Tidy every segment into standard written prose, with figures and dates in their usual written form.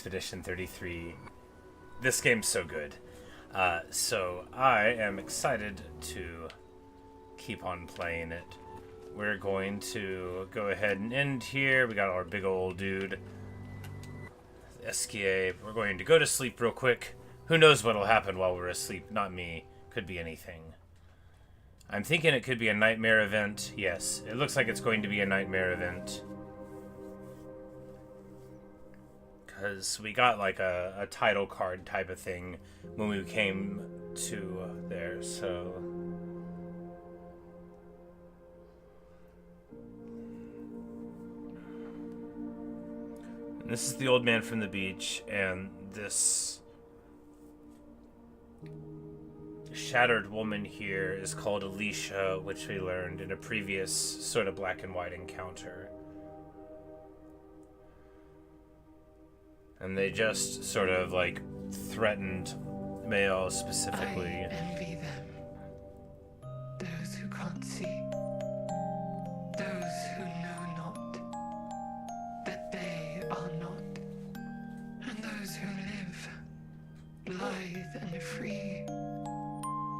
Expedition 33. This game's so good. So I am excited to keep on playing it. We're going to go ahead and end here. We got our big old dude, SKA. We're going to go to sleep real quick. Who knows what'll happen while we're asleep? Not me. Could be anything. I'm thinking it could be a nightmare event. Yes, it looks like it's going to be a nightmare event. Because we got like a title card type of thing when we came to there, so... And this is the old man from the beach, and this shattered woman here is called Alicia, which we learned in a previous sort of black and white encounter. And they just sort of like threatened male specifically. I envy them. Those who can't see. Those who know not that they are not. And those who live, lithe and free,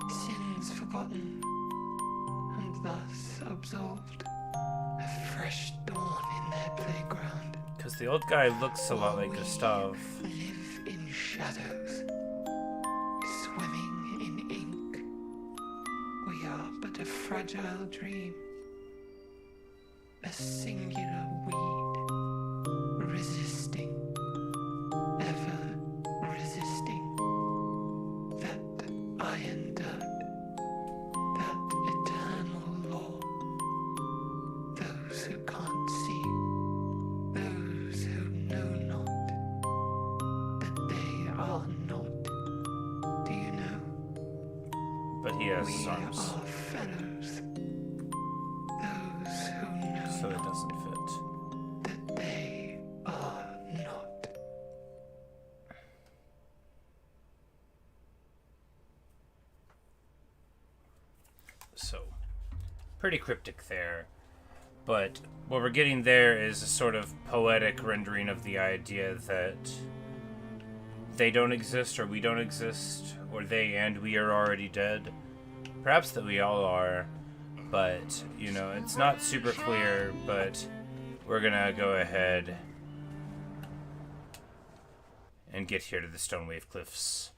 sins forgotten, and thus absolved, a fresh dawn in their playground. Because the old guy looks a lot like We Gustav. live in shadows, swimming in ink. We are but a fragile dream, a singular weed, resisting, ever resisting, that iron dirt, that eternal law. Those who can't see, those who know not that they are not. Do you know? But he has We arms, are fellows. Those who know so it not doesn't fit. that they are not. So, pretty cryptic there. But what we're getting there is a sort of poetic rendering of the idea that they don't exist, or we don't exist, or they and we are already dead. Perhaps that we all are, but, you know, it's not super clear, but we're gonna go ahead and get here to the Stonewave Cliffs,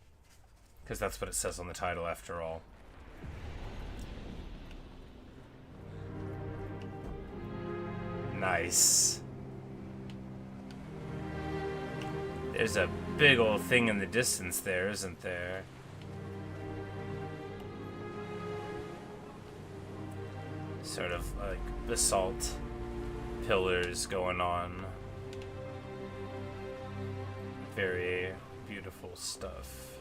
because that's what it says on the title after all. Nice. There's a big old thing in the distance there, isn't there? Sort of like basalt pillars going on. Very beautiful stuff.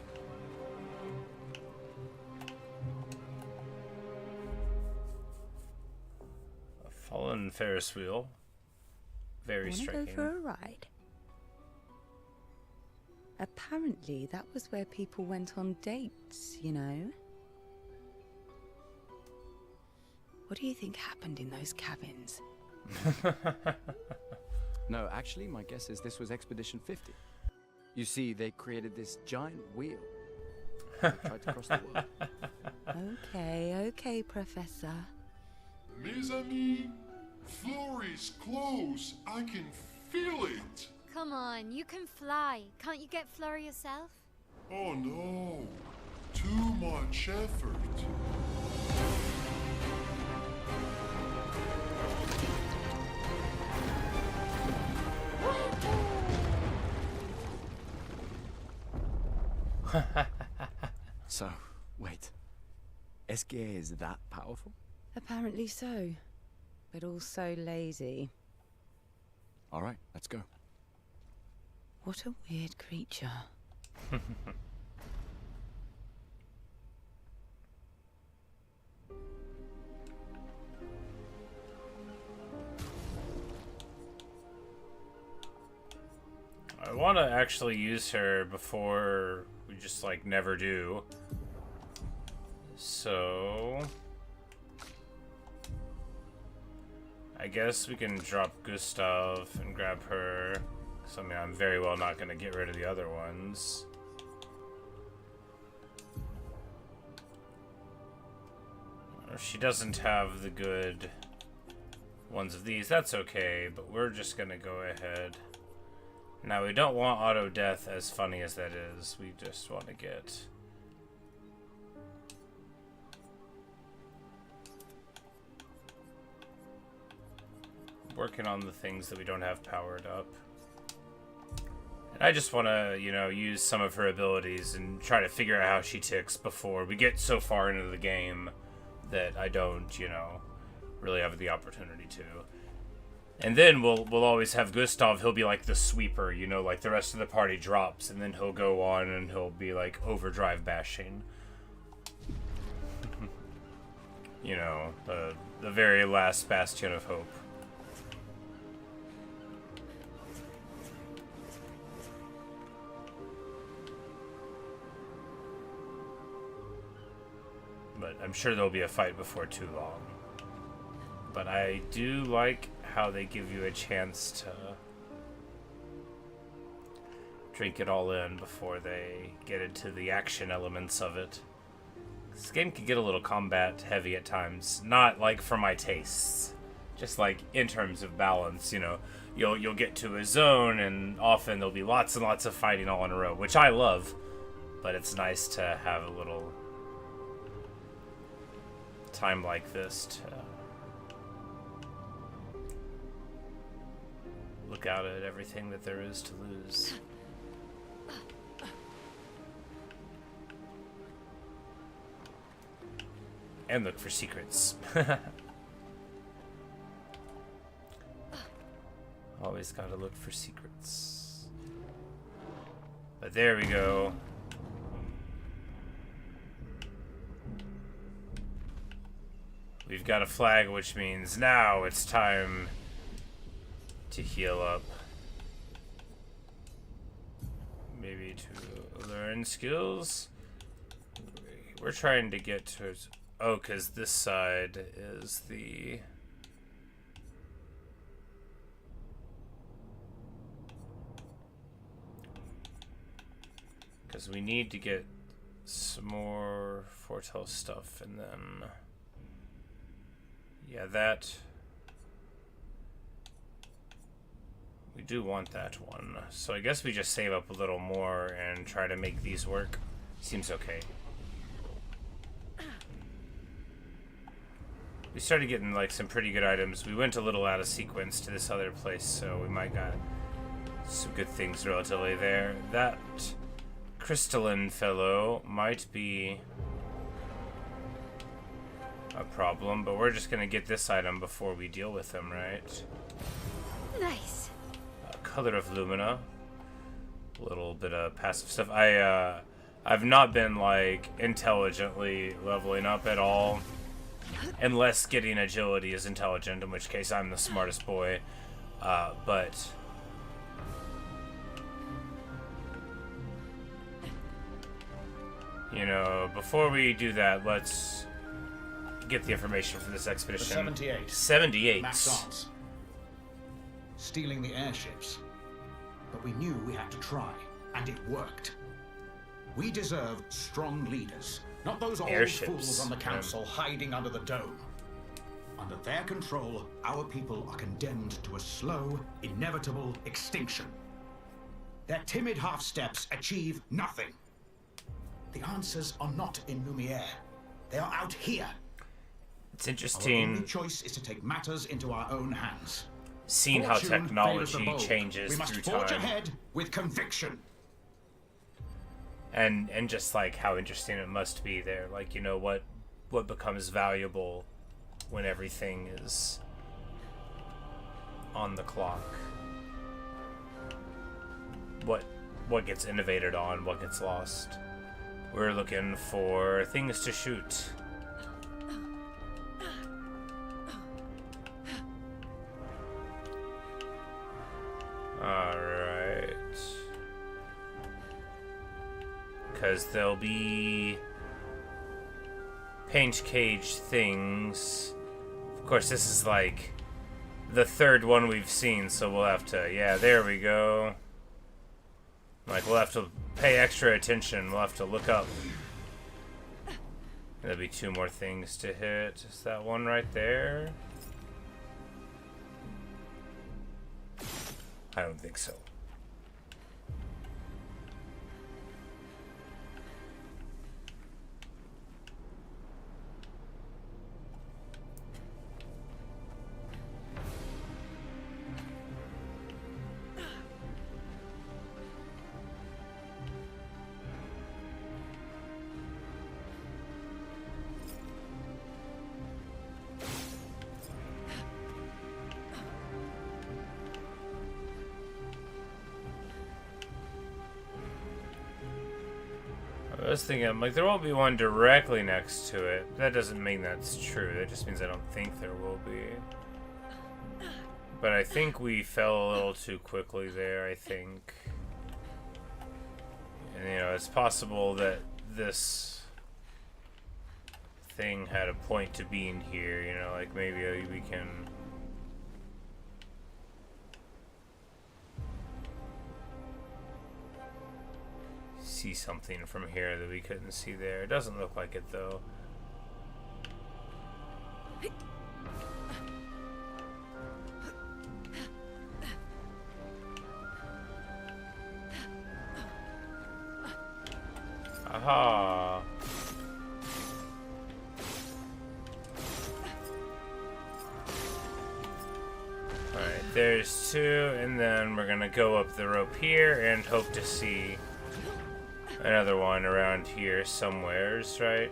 A fallen Ferris wheel. Very Wanna striking. go for a ride? Apparently, that was where people went on dates, you know? What do you think happened in those cabins? No, actually, my guess is this was Expedition 50. You see, they created this giant wheel. They tried to cross the world. Okay, Professor. Mes amis, Flurry's close. I can feel it. Come on, you can fly. Can't you get Flurry yourself? Oh no, too much effort. So, wait. SKA is that powerful? Apparently so, but also lazy. All right, let's go. What a weird creature. I want to actually use her before we just like never do. So I guess we can drop Gustav and grab her, So, I mean, I'm very well not going to get rid of the other ones. She doesn't have the good ones of these. That's okay, but we're just going to go ahead. Now, we don't want auto death, as funny as that is. We just want to get... working on the things that we don't have powered up. And I just want to, you know, use some of her abilities and try to figure out how she ticks before we get so far into the game that I don't, you know, really have the opportunity to. And then we'll always have Gustav. He'll be like the sweeper, you know, like the rest of the party drops, and then he'll go on and he'll be like overdrive bashing. You know, the very last bastion of hope. But I'm sure there'll be a fight before too long. But I do like how they give you a chance to drink it all in before they get into the action elements of it. This game can get a little combat heavy at times, not like for my tastes, just like in terms of balance. You know, you'll get to a zone and often there'll be lots and lots of fighting all in a row, which I love, but it's nice to have a little time like this to look out at everything that there is to lose. And look for secrets. Always gotta look for secrets. But there we go. We've got a flag, which means now it's time to heal up. Maybe to learn skills. We're trying to get towards... Oh, because this side is the... Because we need to get some more foretell stuff, and then... Yeah, that... We do want that one. So I guess we just save up a little more and try to make these work. Seems okay. We started getting like some pretty good items. We went a little out of sequence to this other place, so we might got some good things relatively there. That crystalline fellow might be a problem, but we're just gonna get this item before we deal with him, right? Nice. Color of Lumina. A little bit of passive stuff. I've not been like intelligently leveling up at all. Unless getting agility is intelligent, in which case I'm the smartest boy. But you know, before we do that, let's get the information for this expedition. 78. 78. Max odds. Stealing the airships. But we knew we had to try, and it worked. We deserve strong leaders, not those old Airships. fools on the council hiding under the dome. Under their control, our people are condemned to a slow, inevitable extinction. Their timid half-steps achieve nothing. The answers are not in Lumiere. They are out here. It's Our interesting only choice is to take matters into our own hands. seeing how Fortune favors the technology bold. changes We must through forge time. ahead with conviction. And just like how interesting it must be there, like, you know, what becomes valuable when everything is on the clock. What gets innovated on, what gets lost. We're looking for things to shoot. Alright. Because there'll be paint cage things. Of course, this is like the third one we've seen, so we'll have to, yeah, there we go. Like, we'll have to pay extra attention. We'll have to look up. There'll be 2 more things to hit. Is that one right there? I don't think so. I was thinking, I'm like, there won't be one directly next to it. That doesn't mean that's true. That just means I don't think there will be. But I think we fell a little too quickly there, I think. And, you know, it's possible that this thing had a point to being here, you know, like maybe we can... see something from here that we couldn't see there. It doesn't look like it though. Aha. Alright, there's 2, and then we're gonna go up the rope here and hope to see another one around here somewheres, right?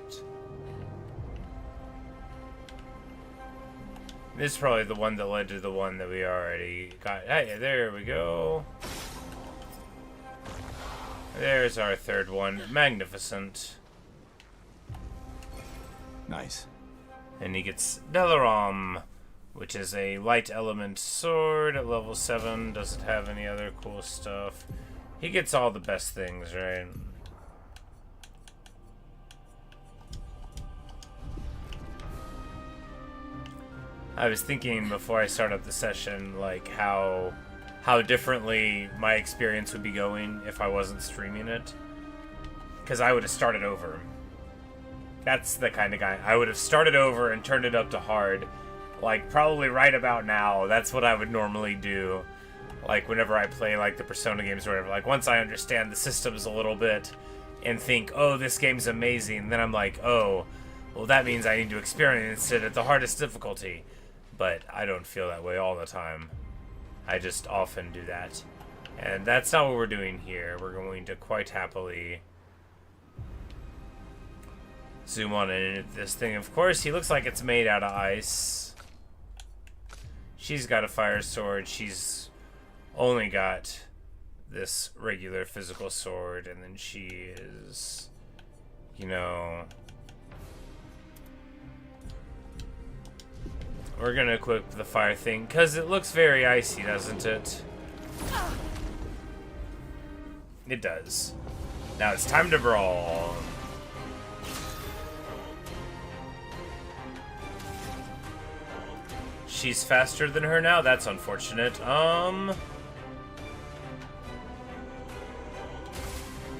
This is probably the one that led to the one that we already got. Hey, there we go. There's our third one. Magnificent. Nice. And he gets Delaram, which is a light element sword at level 7. Doesn't have any other cool stuff. He gets all the best things, right? I was thinking before I start up the session, like how differently my experience would be going if I wasn't streaming it. Because I would have started over. That's the kind of guy. I would have started over and turned it up to hard. Like, probably right about now. That's what I would normally do. Like, whenever I play, like, the Persona games or whatever. Like, once I understand the systems a little bit and think, oh, this game's amazing, then I'm like, oh, well, that means I need to experience it at the hardest difficulty. But I don't feel that way all the time. I just often do that. And that's not what we're doing here. We're going to quite happily zoom on in at this thing. Of course, he looks like it's made out of ice. She's got a fire sword. She's only got this regular physical sword. And then she is, you know... We're gonna equip the fire thing, because it looks very icy, doesn't it? It does. Now it's time to brawl. She's faster than her now? That's unfortunate.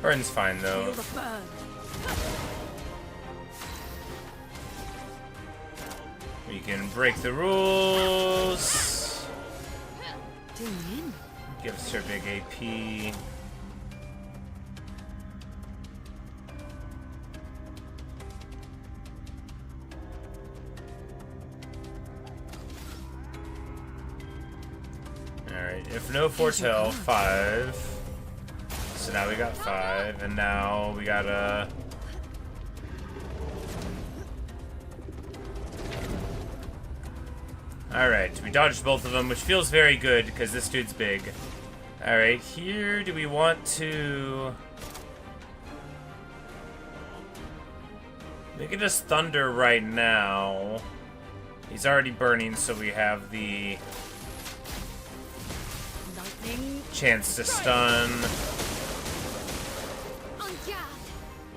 Burn's fine, though. We can break the rules. Gives her big AP. Alright, if no foretell, 5. So now we got 5, and now we gotta... Alright, we dodged both of them, which feels very good, because this dude's big. Alright, here, do we want to... We can just thunder right now. He's already burning, so we have the... chance to stun.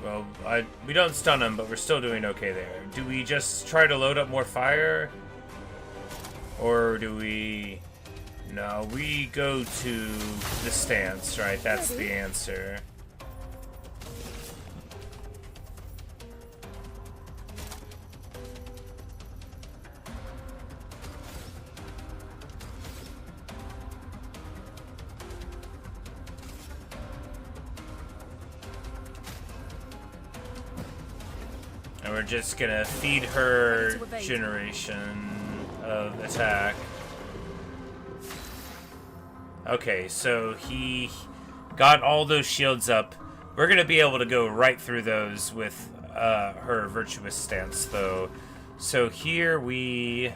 Well, we don't stun him, but we're still doing okay there. Do we just try to load up more fire? Or do we... No, we go to the stance, right? That's the answer. And we're just gonna feed her generation of attack. Okay, so he got all those shields up. We're gonna be able to go right through those with her virtuous stance, though. So here we...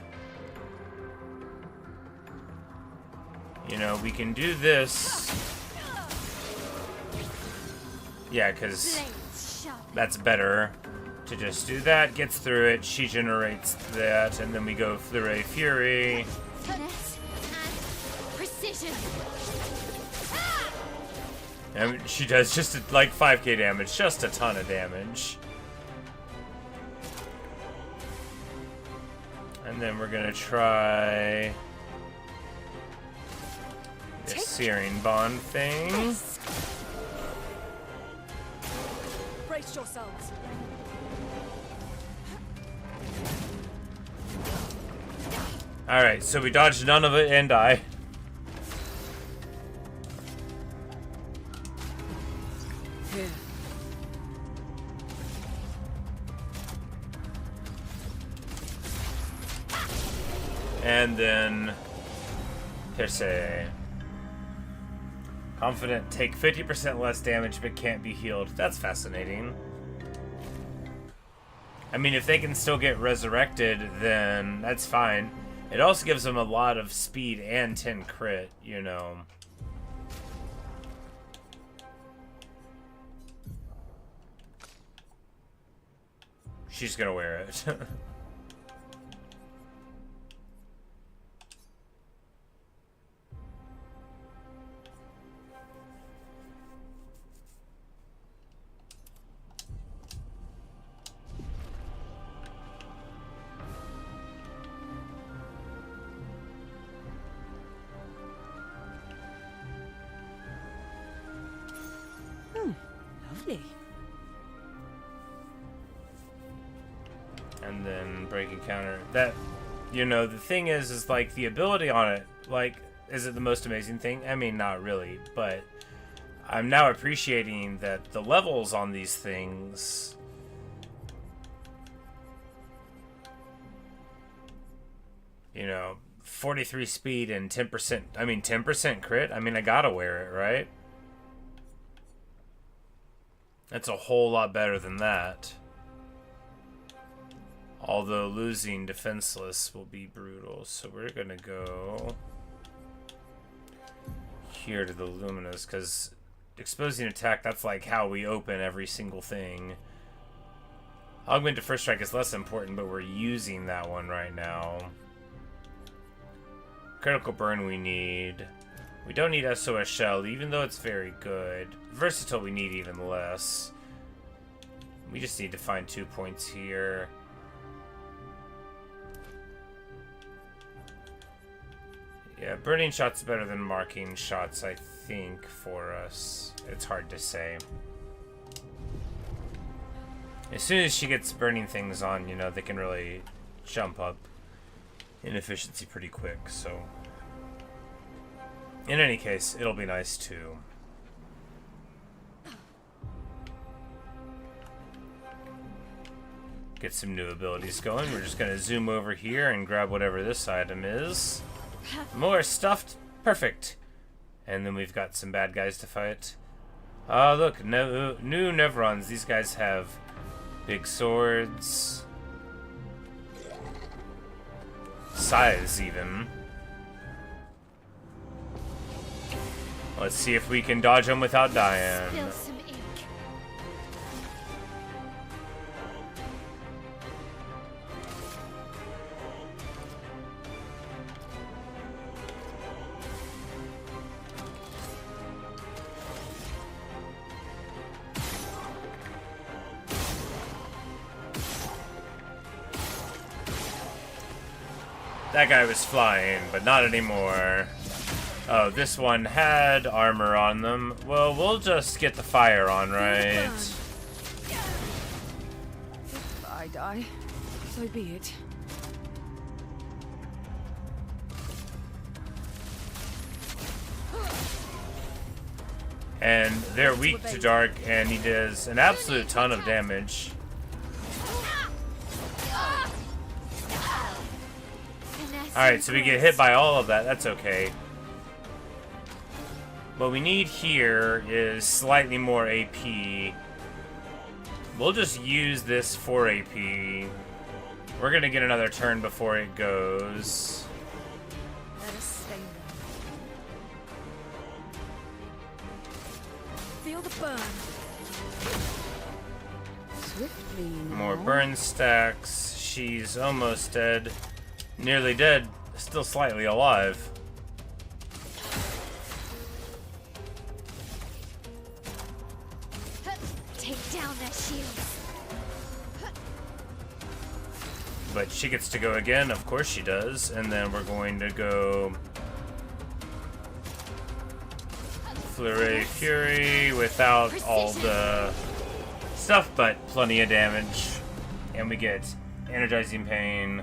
You know, we can do this. Yeah, because that's better. To just do that, gets through it, she generates that, and then we go Flurry Fury. Finesse and precision. And she does just like 5k damage, just a ton of damage. And then we're gonna try this Searing Bond thing. Brace yourselves. Alright, so we dodged none of it and die. And then Pierce. Confident, take 50% less damage but can't be healed. That's fascinating. I mean, if they can still get resurrected, then that's fine. It also gives them a lot of speed and 10 crit, you know. She's gonna wear it. Lovely. And then breaking counter. That, you know, the thing is like the ability on it, like, is it the most amazing thing? I mean, not really, but I'm now appreciating that the levels on these things, you know, 43 speed and 10%, I mean, 10% crit. I mean, I gotta wear it, right? That's a whole lot better than that. Although losing defenseless will be brutal. So we're gonna go here to the Luminous, because exposing attack, that's like how we open every single thing. Augment to first strike is less important, but we're using that one right now. Critical burn we need. We don't need SOS Shell, even though it's very good. Versatile we need even less. We just need to find 2 points here. Yeah, burning shots better than marking shots, I think, for us. It's hard to say. As soon as she gets burning things on, you know, they can really jump up in efficiency pretty quick, so... In any case, it'll be nice to get some new abilities going. We're just gonna zoom over here and grab whatever this item is. More stuffed. Perfect. And then we've got some bad guys to fight. Oh, look, new Nevrons. These guys have big swords. Size, even. Let's see if we can dodge them without dying. Spill some ink. That guy was flying, but not anymore. Oh, this one had armor on them. Well, we'll just get the fire on, right? If I die, so be it. And they're weak to dark, and he does an absolute ton of damage. Alright, so we get hit by all of that. That's okay. What we need here is slightly more AP. We'll just use this for AP. We're gonna get another turn before it goes. Let us stay there. Feel the burn. Swiftly now. More burn stacks. She's almost dead. Nearly dead. Still slightly alive. Take down their shields. But she gets to go again. Of course she does. And then we're going to go Flurry Fury without all the stuff, but plenty of damage. And we get Energizing Pain.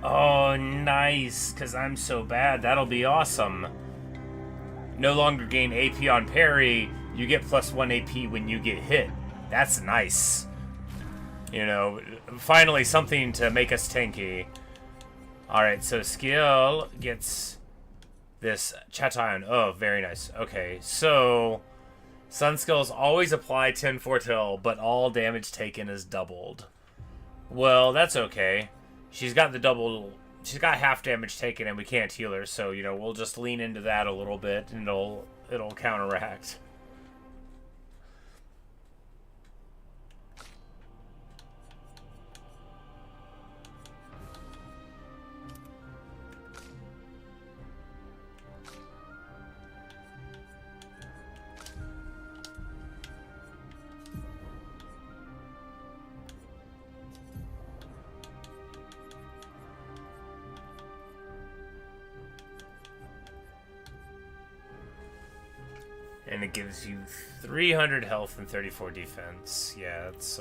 Oh, nice, because I'm so bad. That'll be awesome. No longer gain AP on parry. You get +1 AP when you get hit. That's nice. You know, finally something to make us tanky. Alright, so skill gets this Chatan. Oh, very nice. Okay, so Sun skills always apply 10 Foretell, but all damage taken is doubled. Well, that's okay. She's got the double. She's got half damage taken, and we can't heal her. So you know, we'll just lean into that a little bit, and it'll counteract. And it gives you 300 health and 34 defense. Yeah, it's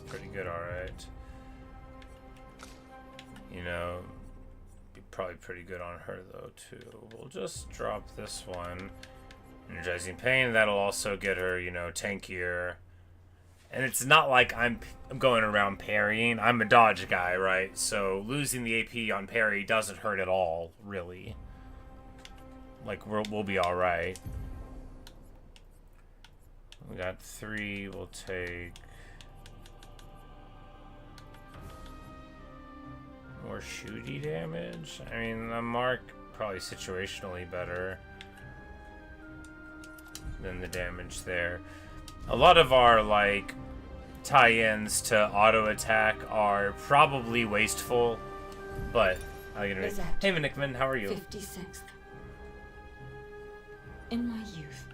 pretty good, alright. You know, be probably pretty good on her, though, too. We'll just drop this one. Energizing Pain, that'll also get her, you know, tankier. And it's not like I'm going around parrying. I'm a dodge guy, right? So losing the AP on parry doesn't hurt at all, really. Like, we'll be alright. We got 3, we'll take more shooty damage. I mean, the mark probably situationally better than the damage there. A lot of our, like, tie-ins to auto-attack are probably wasteful, but I'll get it. Hey, Nickman, how are you? 56th. In my youth,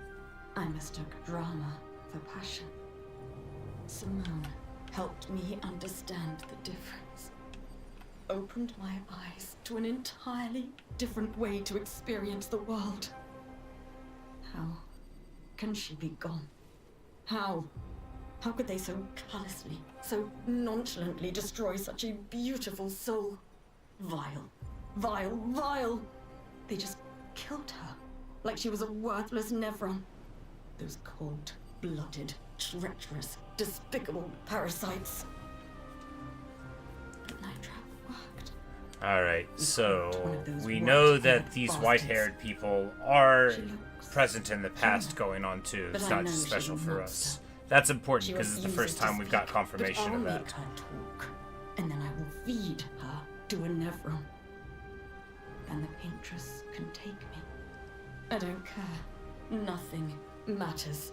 I mistook drama for passion. Simone helped me understand the difference. Opened my eyes to an entirely different way to experience the world. How can she be gone? How? How could they so callously, so nonchalantly destroy such a beautiful soul? Vile, vile, vile! They just killed her, like she was a worthless Nevron. Those cold-blooded, treacherous, despicable parasites. The night trap worked. Alright, so we know that these white-haired people are present in the past going on too. It's not just special for us. That's important because it's the first time we've got confirmation of that. Make her talk, and then I will feed her to a Nevron. And the paintress can take me. I don't care. Nothing matters.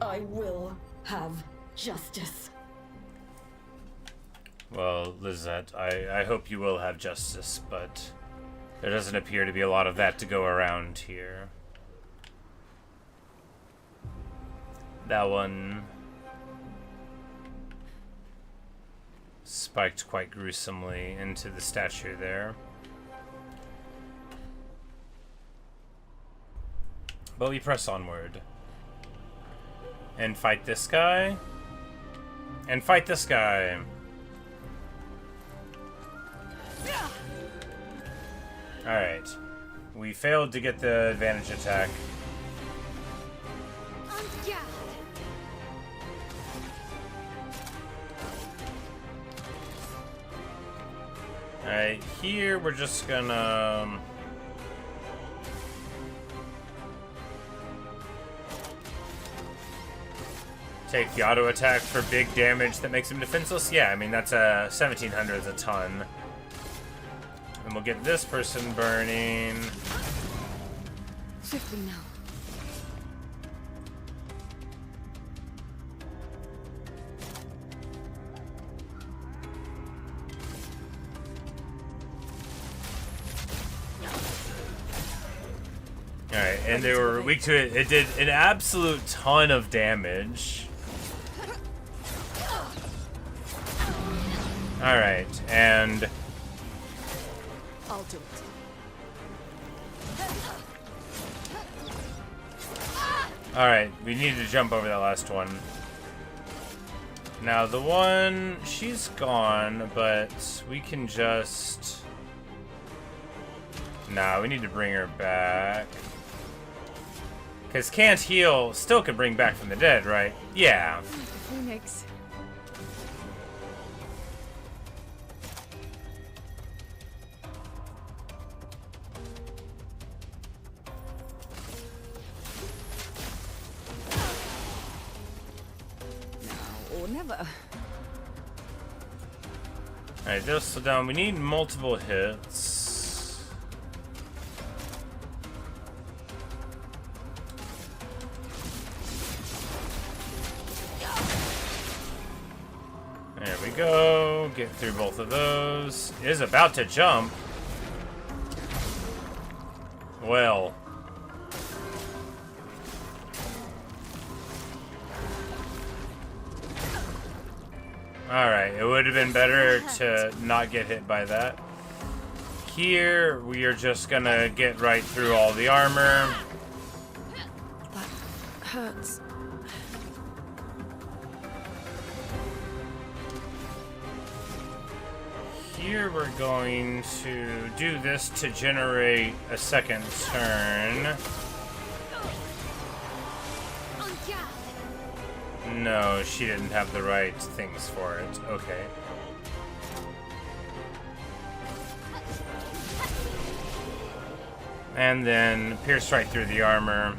I will have justice. Well, Lizette, I hope you will have justice, but there doesn't appear to be a lot of that to go around here. That one spiked quite gruesomely into the statue there. But we press onward. And fight this guy. And fight this guy. Alright. We failed to get the advantage attack. Alright, here we're just gonna... take the auto attack for big damage that makes him defenseless. Yeah, I mean, that's a 1700 is a ton. And we'll get this person burning. Swiftly now. Alright, and they were weak to it. It did an absolute ton of damage. Alright, and... I'll do it. Alright, we need to jump over that last one. Now, the one... she's gone, but we can just... Nah, we need to bring her back. Because can't heal still can bring back from the dead, right? Yeah. Phoenix. Now or never. Alright, they'll slow down. We need multiple hits. There we go. Get through both of those. Is about to jump. Well. Alright, it would have been better to not get hit by that. Here, we are just gonna get right through all the armor. That hurts. Here we're going to do this to generate a second turn. No, she didn't have the right things for it. Okay. And then pierce right through the armor.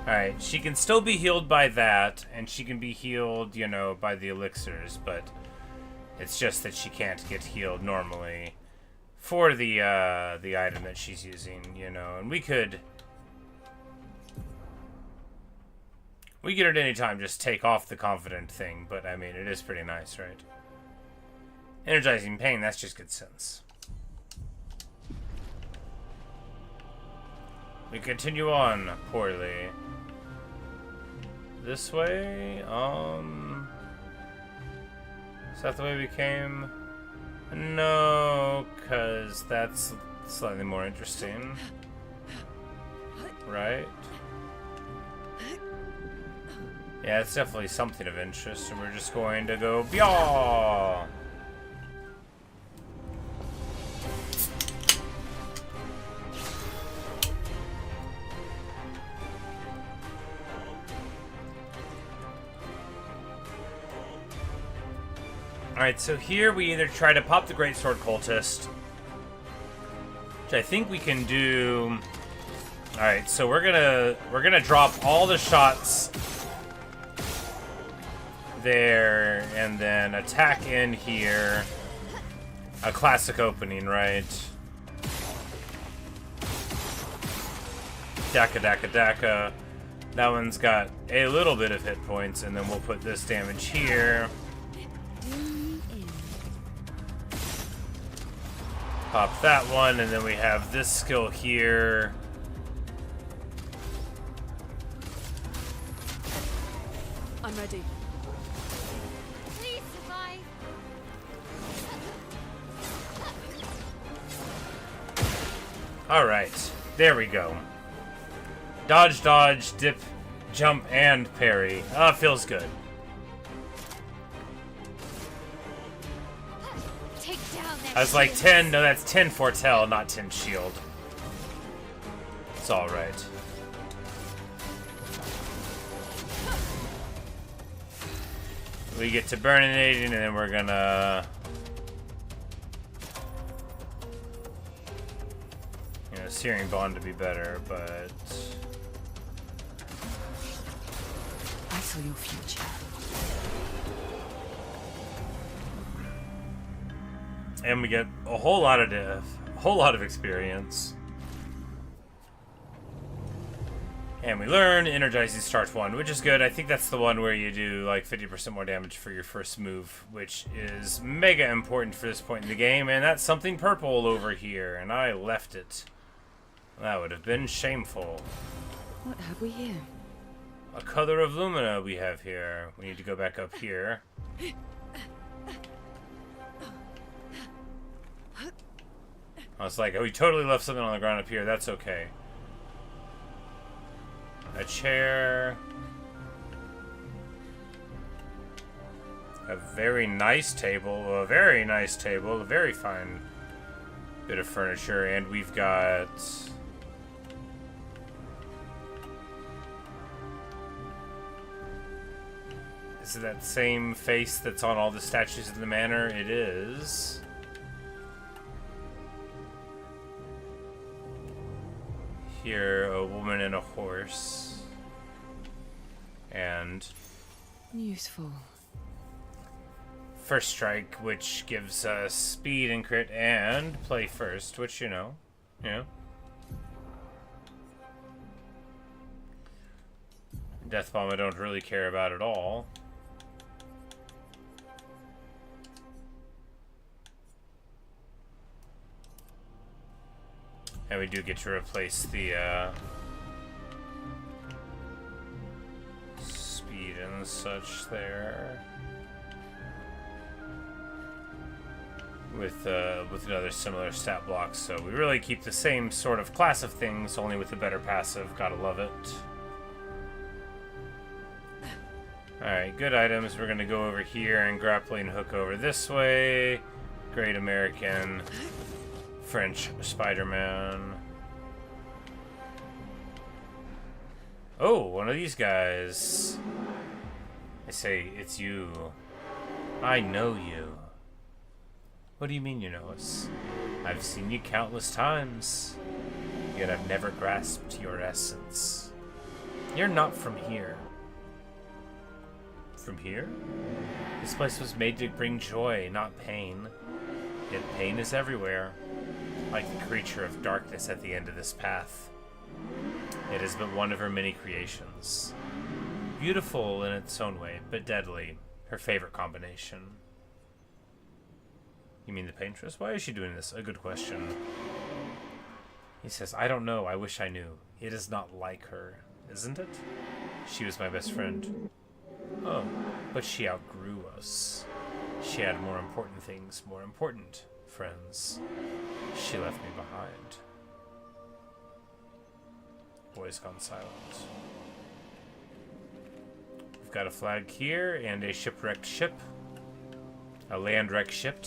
Alright, she can still be healed by that, and she can be healed, you know, by the elixirs, but it's just that she can't get healed normally for the item that she's using, you know, and we could at any time just take off the confident thing, but I mean, it is pretty nice, right? Energizing pain, that's just good sense. We continue on poorly. This way? Is that the way we came? No, because that's slightly more interesting. Right? Yeah, it's definitely something of interest, and we're just going to go byaw! Alright, so here we either try to pop the Greatsword Cultist, which I think we can do. Alright, so we're gonna drop all the shots there and then attack in here. A classic opening, right? Daka daka daka. That one's got a little bit of hit points, and then we'll put this damage here. Pop that one, and then we have this skill here. I'm ready. Please survive. Alright, there we go. Dodge, dodge, dip, jump, and parry. Feels good. Take down that I was like, shield. 10? No, that's 10 foretell, not 10 shield. It's alright. We get to burninating, and then we're gonna... You know, searing bond to be better, but... I saw your future. And we get a whole lot of experience. And we learn Energizing Start 1, which is good. I think that's the one where you do like 50% more damage for your first move, which is mega important for this point in the game. And that's something purple over here, and I left it. That would have been shameful. What have we here? A color of Lumina we have here. We need to go back up here. I was like, oh, we totally left something on the ground up here. That's okay. A chair. A very nice table. A very nice table. A very fine bit of furniture. And we've got... Is it that same face that's on all the statues of the manor? It is. Here, a woman and a horse. And Useful. first strike, which gives us speed and crit, and play first, which, you know, yeah. Death bomb I don't really care about at all. And we do get to replace the speed and such there with another similar stat block. So we really keep the same sort of class of things, only with a better passive. Gotta love it. Alright, good items. We're gonna go over here and grappling hook over this way. Great American. French Spider-Man. Oh, one of these guys. I say, it's you. I know you. What do you mean you know us? I've seen you countless times, yet I've never grasped your essence. You're not from here. From here? This place was made to bring joy, not pain. Yet pain is everywhere. Like the creature of darkness at the end of this path. It is but one of her many creations. Beautiful in its own way, but deadly. Her favorite combination. You mean the paintress? Why is she doing this? A good question. He says, I don't know. I wish I knew. It is not like her, isn't it? She was my best friend. Oh, but she outgrew us. She had more important things, more important friends. She left me behind. Boy's gone silent. We've got a flag here and a shipwrecked ship. A land-wrecked ship.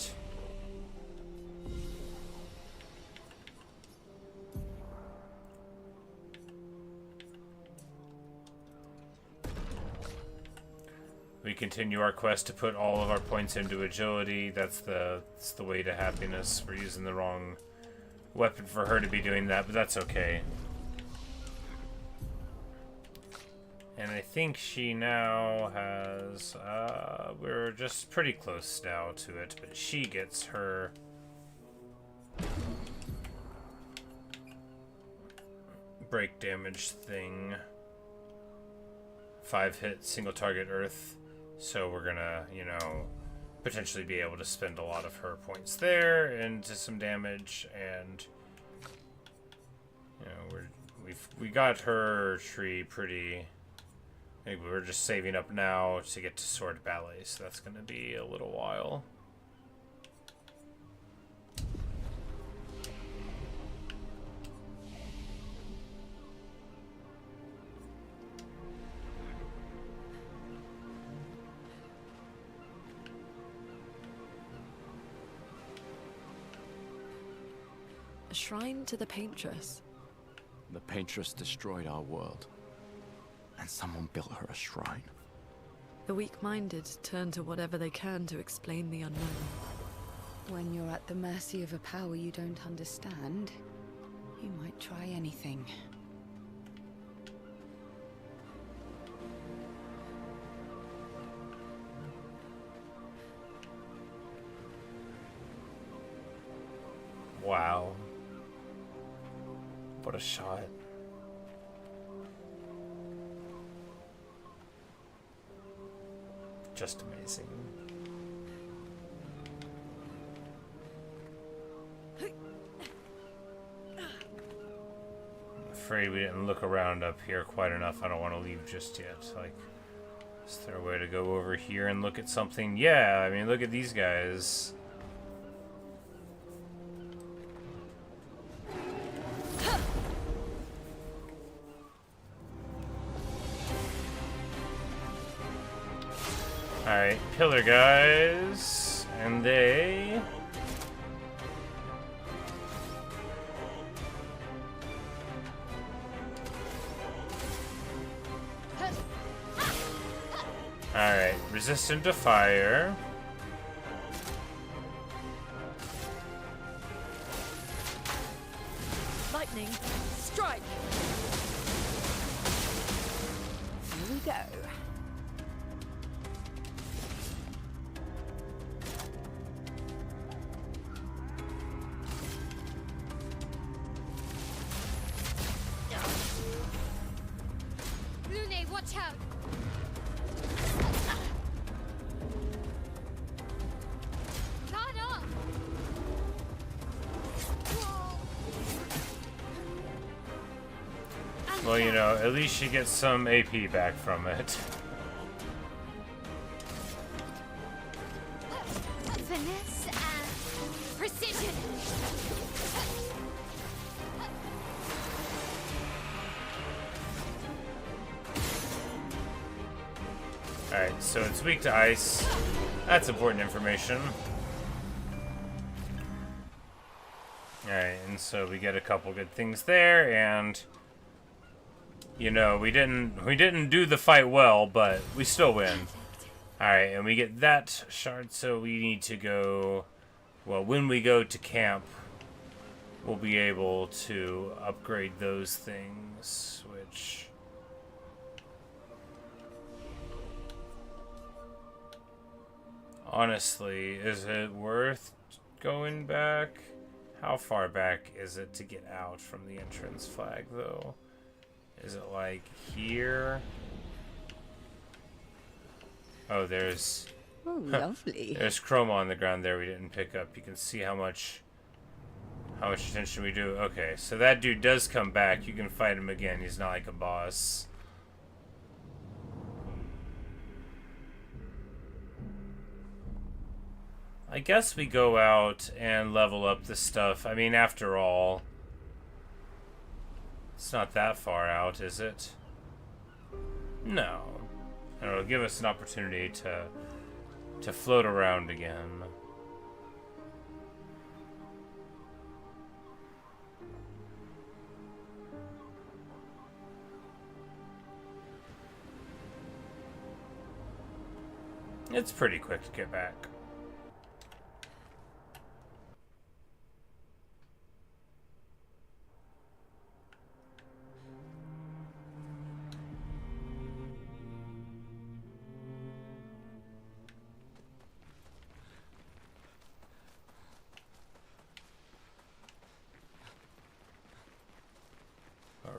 We continue our quest to put all of our points into agility. That's the way to happiness. We're using the wrong weapon for her to be doing that, but that's okay. And I think she now has, we're just pretty close now to it, but she gets her break damage thing. 5 hit, single target earth. So we're gonna, you know, potentially be able to spend a lot of her points there into some damage, and you know, we got her tree pretty Maybe we're just saving up now to get to Sword Ballet, so that's going to be a little while. A shrine to the Paintress. The Paintress destroyed our world, and someone built her a shrine. The weak-minded turn to whatever they can to explain the unknown. When you're at the mercy of a power you don't understand, you might try anything. Wow. What a shot. Just amazing. I'm afraid we didn't look around up here quite enough. I don't want to leave just yet. Like, is there a way to go over here and look at something? Yeah, I mean, look at these guys. Alright, pillar guys, and they... Alright, resistant to fire. Lightning, strike! Here we go. Lune, watch out! Guard up! Well, you know, at least she gets some AP back from it. Finesse and precision! Alright, so it's weak to ice. That's important information. Alright, and so we get a couple good things there, and you know, we didn't do the fight well, but we still win. Alright, and we get that shard, so we need to go, well, when we go to camp, we'll be able to upgrade those things, which... Honestly, is it worth going back? How far back is it to get out from the entrance flag, though? Is it like here? Oh, there's... Oh, lovely. There's chroma on the ground there we didn't pick up. You can see how much attention we do. Okay, so that dude does come back. You can fight him again. He's not like a boss. I guess we go out and level up the stuff. I mean, after all, it's not that far out, is it? No. And it'll give us an opportunity to float around again. It's pretty quick to get back.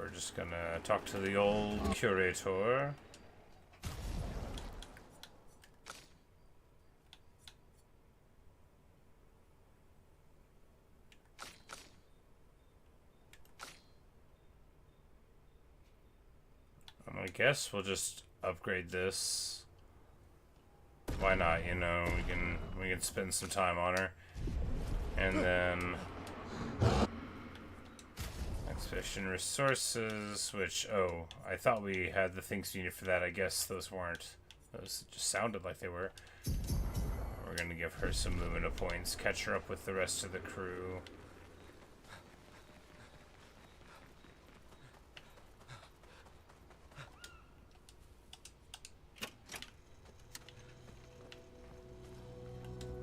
We're just gonna talk to the old curator. I guess we'll just upgrade this. Why not? You know, we can spend some time on her, and then expedition resources. Which I thought we had the things needed for that. I guess those weren't. Those just sounded like they were. We're gonna give her some Lumina points. Catch her up with the rest of the crew.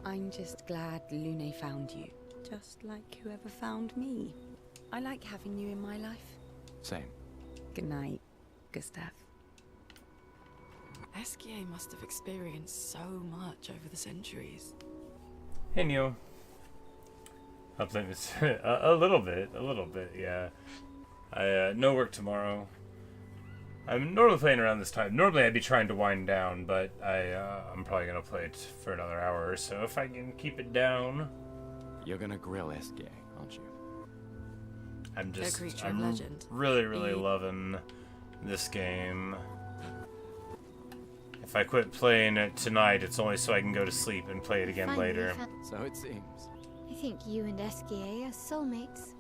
I'm just glad Lune found you. Just like whoever found me. I like having you in my life. Same. Good night, Gustav. Esquier must have experienced so much over the centuries. Hey, Neil. I'll play this a little bit, yeah. I no work tomorrow. I'm normally playing around this time. Normally I'd be trying to wind down, but I'm probably gonna play it for another hour or so if I can keep it down. You're gonna grill Esquier, aren't you? I'm legend. really loving this game. If I quit playing it tonight, it's only so I can go to sleep and play it again Finally later. So it seems. I think you and Esquier are soulmates.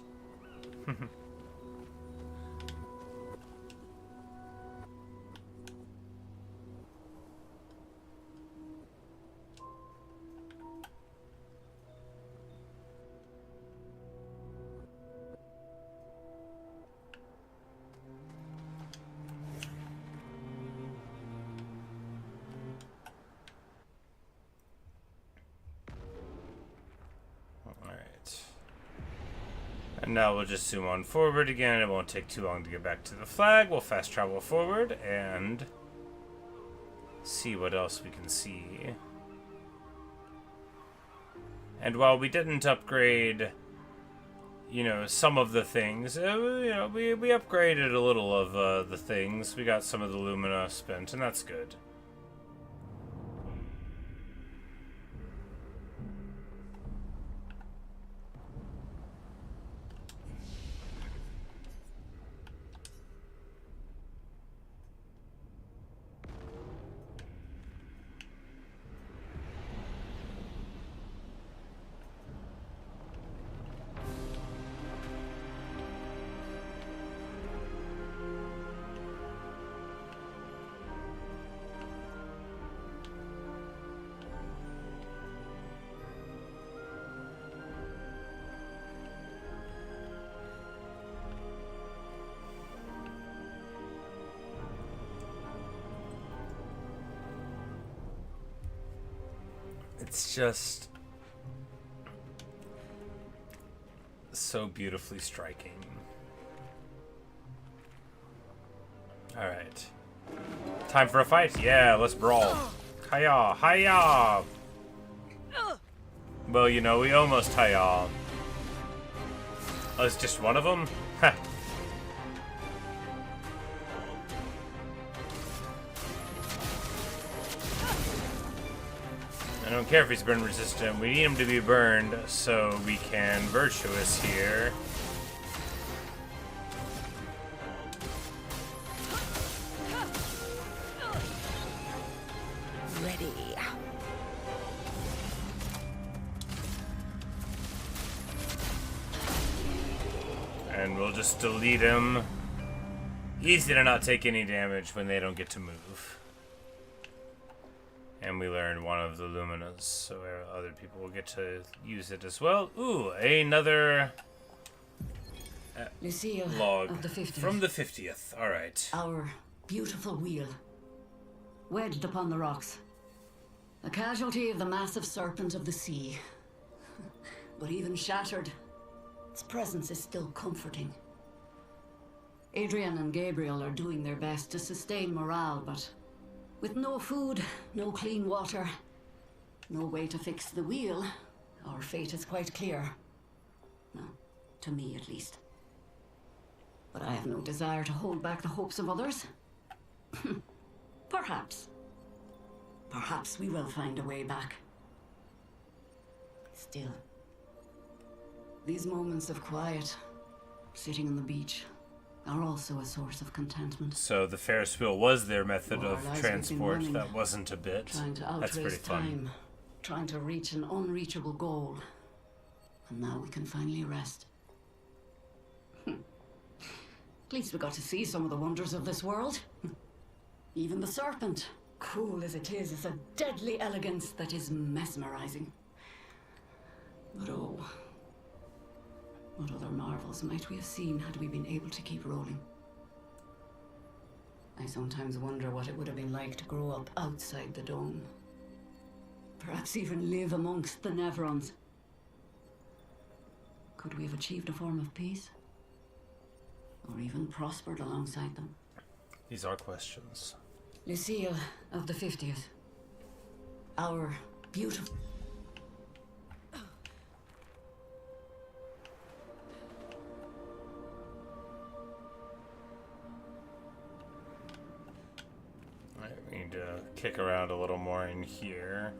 And now we'll just zoom on forward again. It won't take too long to get back to the flag. We'll fast travel forward and see what else we can see. And while we didn't upgrade, you know, some of the things, you know, we upgraded a little of the things. We got some of the Lumina spent, and that's good. It's just so beautifully striking. Alright. Time for a fight? Yeah, let's brawl. Hiya! Hiya! Well, you know, we almost hiya. Oh, it's just one of them? Ha! I don't care if he's burn resistant. We need him to be burned so we can virtuous here. Ready. And we'll just delete him. Easy to not take any damage when they don't get to move. And we learned one of the Luminas, so other people will get to use it as well. Ooh, another Lucille log of the 50th. from the 50th. All right. Our beautiful wheel. Wedged upon the rocks. A casualty of the massive serpent of the sea. But even shattered, its presence is still comforting. Adrian and Gabriel are doing their best to sustain morale, but with no food, no clean water, no way to fix the wheel, our fate is quite clear. No, to me at least. But I have no desire to hold back the hopes of others. Perhaps. Perhaps we will find a way back. Still, these moments of quiet, sitting on the beach, are also a source of contentment. So the Ferris wheel was their method All our of lives we've been transport. running, That wasn't a bit. Trying to That's pretty outrace fun. time, trying to reach an unreachable goal. And now we can finally rest. At least we got to see some of the wonders of this world. Even the serpent, cool as it is a deadly elegance that is mesmerizing. But oh, what other marvels might we have seen had we been able to keep rolling? I sometimes wonder what it would have been like to grow up outside the dome. Perhaps even live amongst the Nevrons. Could we have achieved a form of peace? Or even prospered alongside them? These are questions. Lucille of the 50th. Our beautiful... We need to kick around a little more in here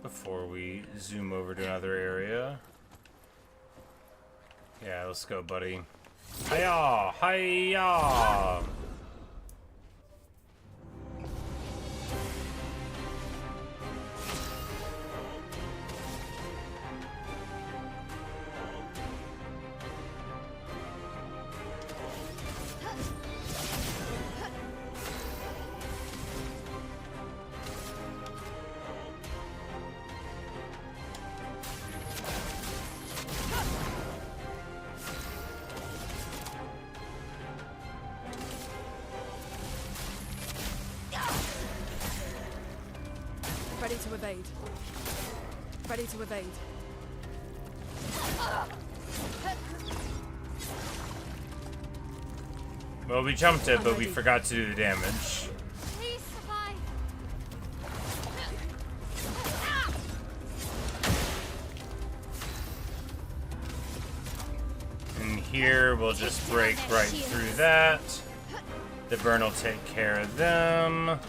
before we zoom over to another area. Yeah, let's go, buddy. Hiya! Hiya! Ready to evade. Ready to evade. Well, we jumped it, but we forgot to do the damage. Please survive. And here, we'll just break right through that. The burn will take care of them.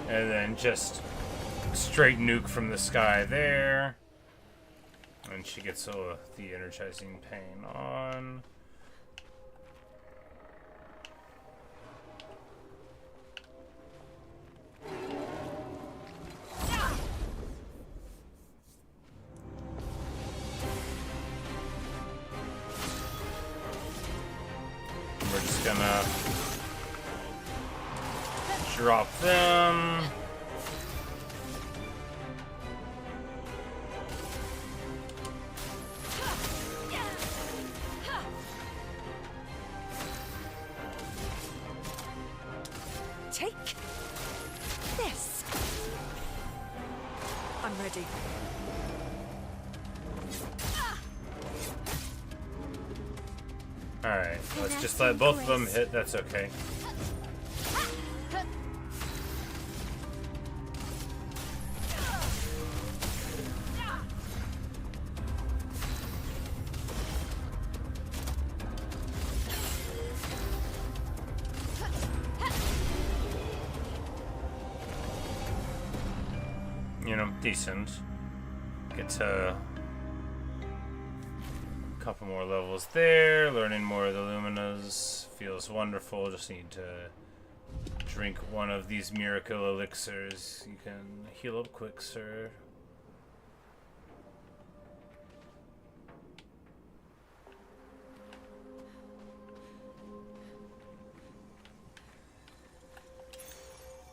And then just straight nuke from the sky there. And she gets the energizing pain on. We're just gonna drop them. Take this. I'm ready. Alright, let's just let both of them hit. That's okay. You know, decent. Get to a couple more levels there. Learning more of the Luminas feels wonderful. Just need to drink one of these miracle elixirs. You can heal up quick, sir.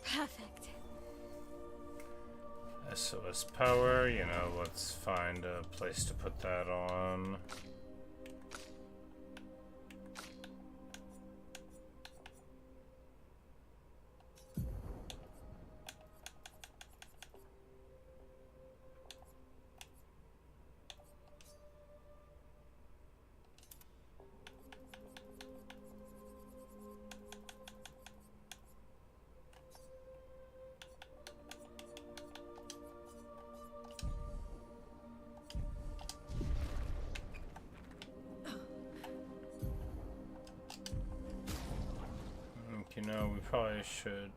Perfect. SOS power, you know, let's find a place to put that on. you know, we probably should.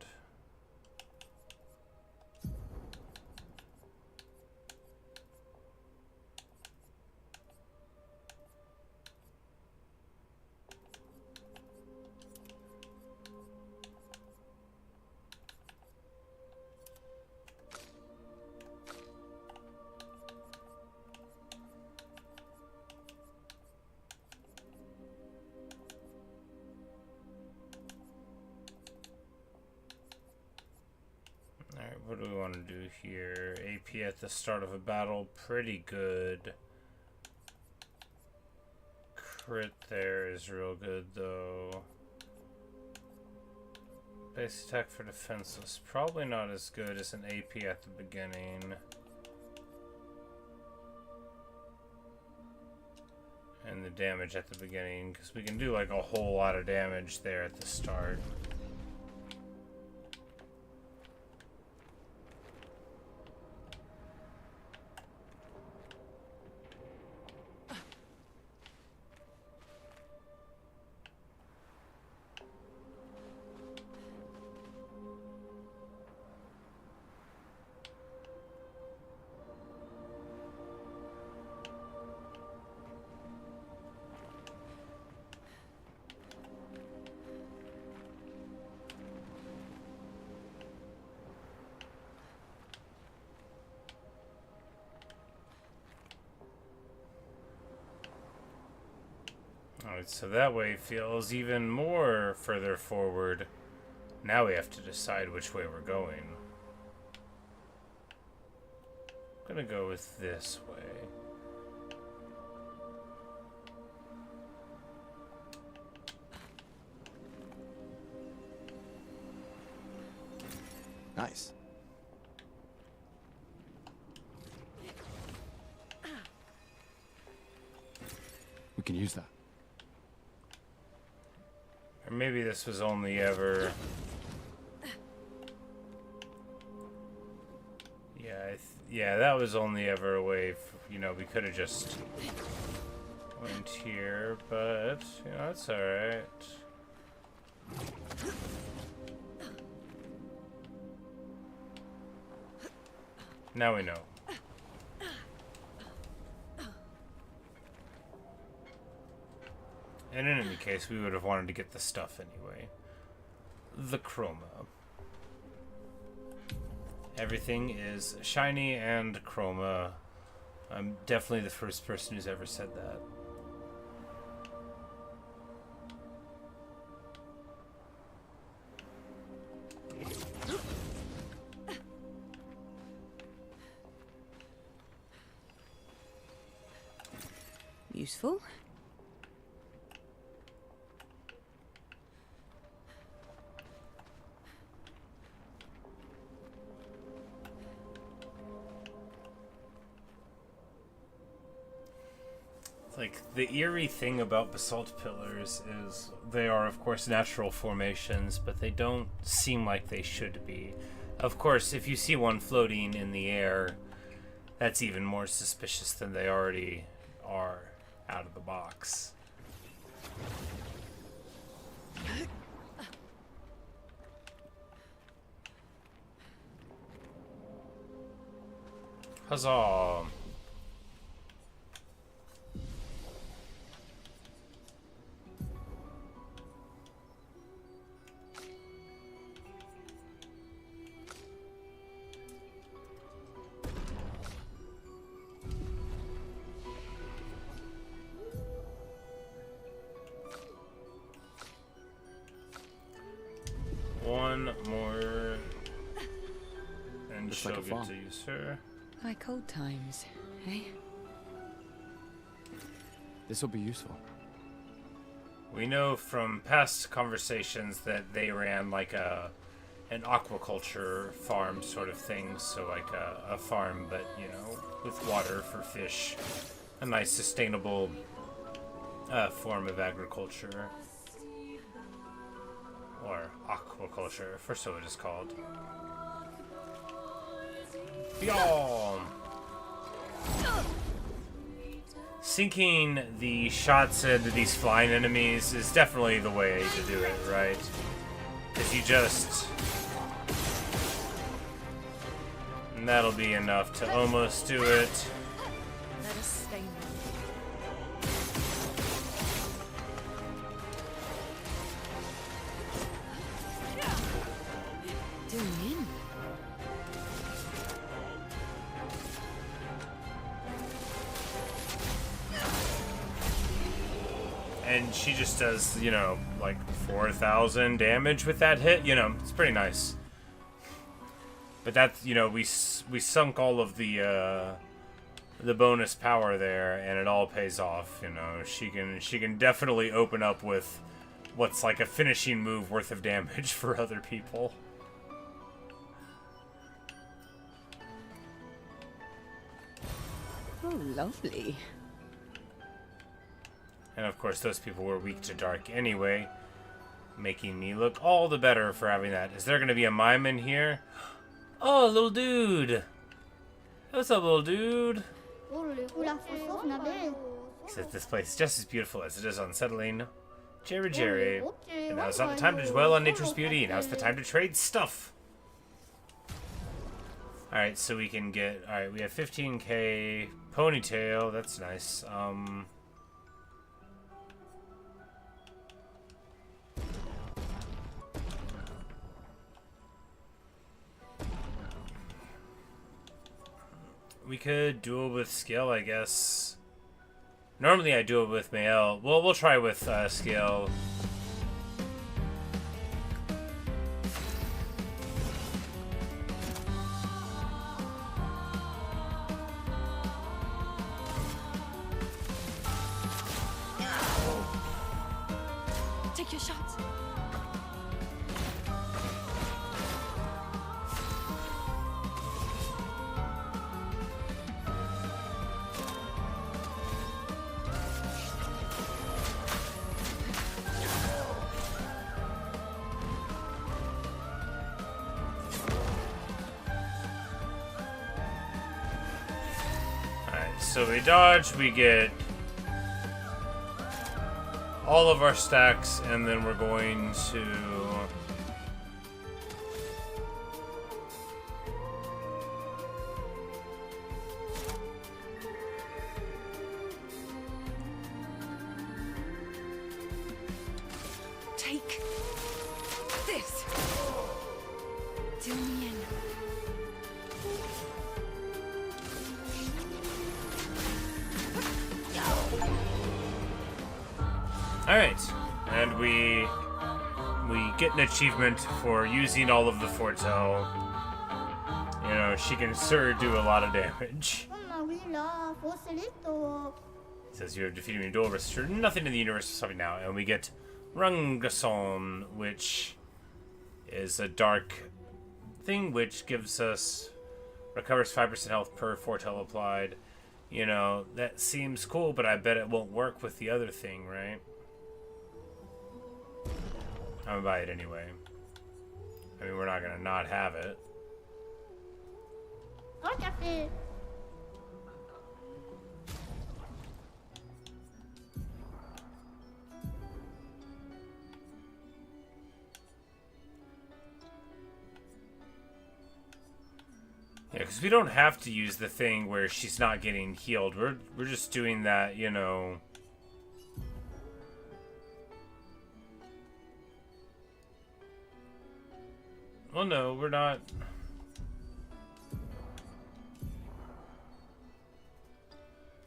Alright, what do we want to do here? AP at the start of a battle, pretty good. Crit there is real good though. Base attack for defenseless, probably not as good as an AP at the beginning. And the damage at the beginning, because we can do like a whole lot of damage there at the start. Alright, so that way feels even more further forward. Now we have to decide which way we're going. I'm gonna go with this way. Nice. We can use that. Or maybe this was only ever... Yeah, that was only ever a way, you know, we could have just went here, but, you know, it's alright. Now we know. And in any case, we would have wanted to get the stuff anyway. The chroma. Everything is shiny and chroma. I'm definitely the first person who's ever said that. Useful. Like, the eerie thing about basalt pillars is they are, of course, natural formations, but they don't seem like they should be. Of course, if you see one floating in the air, that's even more suspicious than they already are out of the box. Huzzah! One more, and Looks she'll like a get farm. to use her. Like old times, eh? This will be useful. We know from past conversations that they ran like an aquaculture farm sort of thing, so like a farm, but you know, with water for fish, a nice sustainable form of agriculture. Or aquaculture, for so it is called. Yawn! Sinking the shots into these flying enemies is definitely the way to do it, right? Because you just... And that'll be enough to almost do it. Let us stay now. Doing in. And she just does, you know, like 4,000 damage with that hit. You know, it's pretty nice. But that's, you know, we sunk all of the bonus power there, and it all pays off. You know, she can definitely open up with what's like a finishing move worth of damage for other people. Oh, lovely. And of course, those people were weak to dark anyway, making me look all the better for having that. Is there going to be a mime in here? Oh, little dude. What's up, little dude? He says this place is just as beautiful as it is unsettling. Jerry. And now's not the time to dwell on nature's beauty. Now's the time to trade stuff. Alright, so we can get... Alright, we have 15k ponytail. That's nice. We could duel with skill, I guess. Normally I duel with Mael. Well, we'll try with skill. Take your shots. So we dodge, we get all of our stacks, and then we're going to... Take this. Do me in. Alright, and we get an achievement for using all of the foretell. You know, she can sure do a lot of damage. It says you have defeated me in duel, rest assured nothing in the universe will stop me now. And we get Rungason, which is a dark thing which gives us recovers 5% health per foretell applied. You know, that seems cool, but I bet it won't work with the other thing, right? I'm gonna buy it anyway. I mean, we're not gonna not have it. Yeah, because we don't have to use the thing where she's not getting healed. We're just doing that, you know. Well, no, we're not.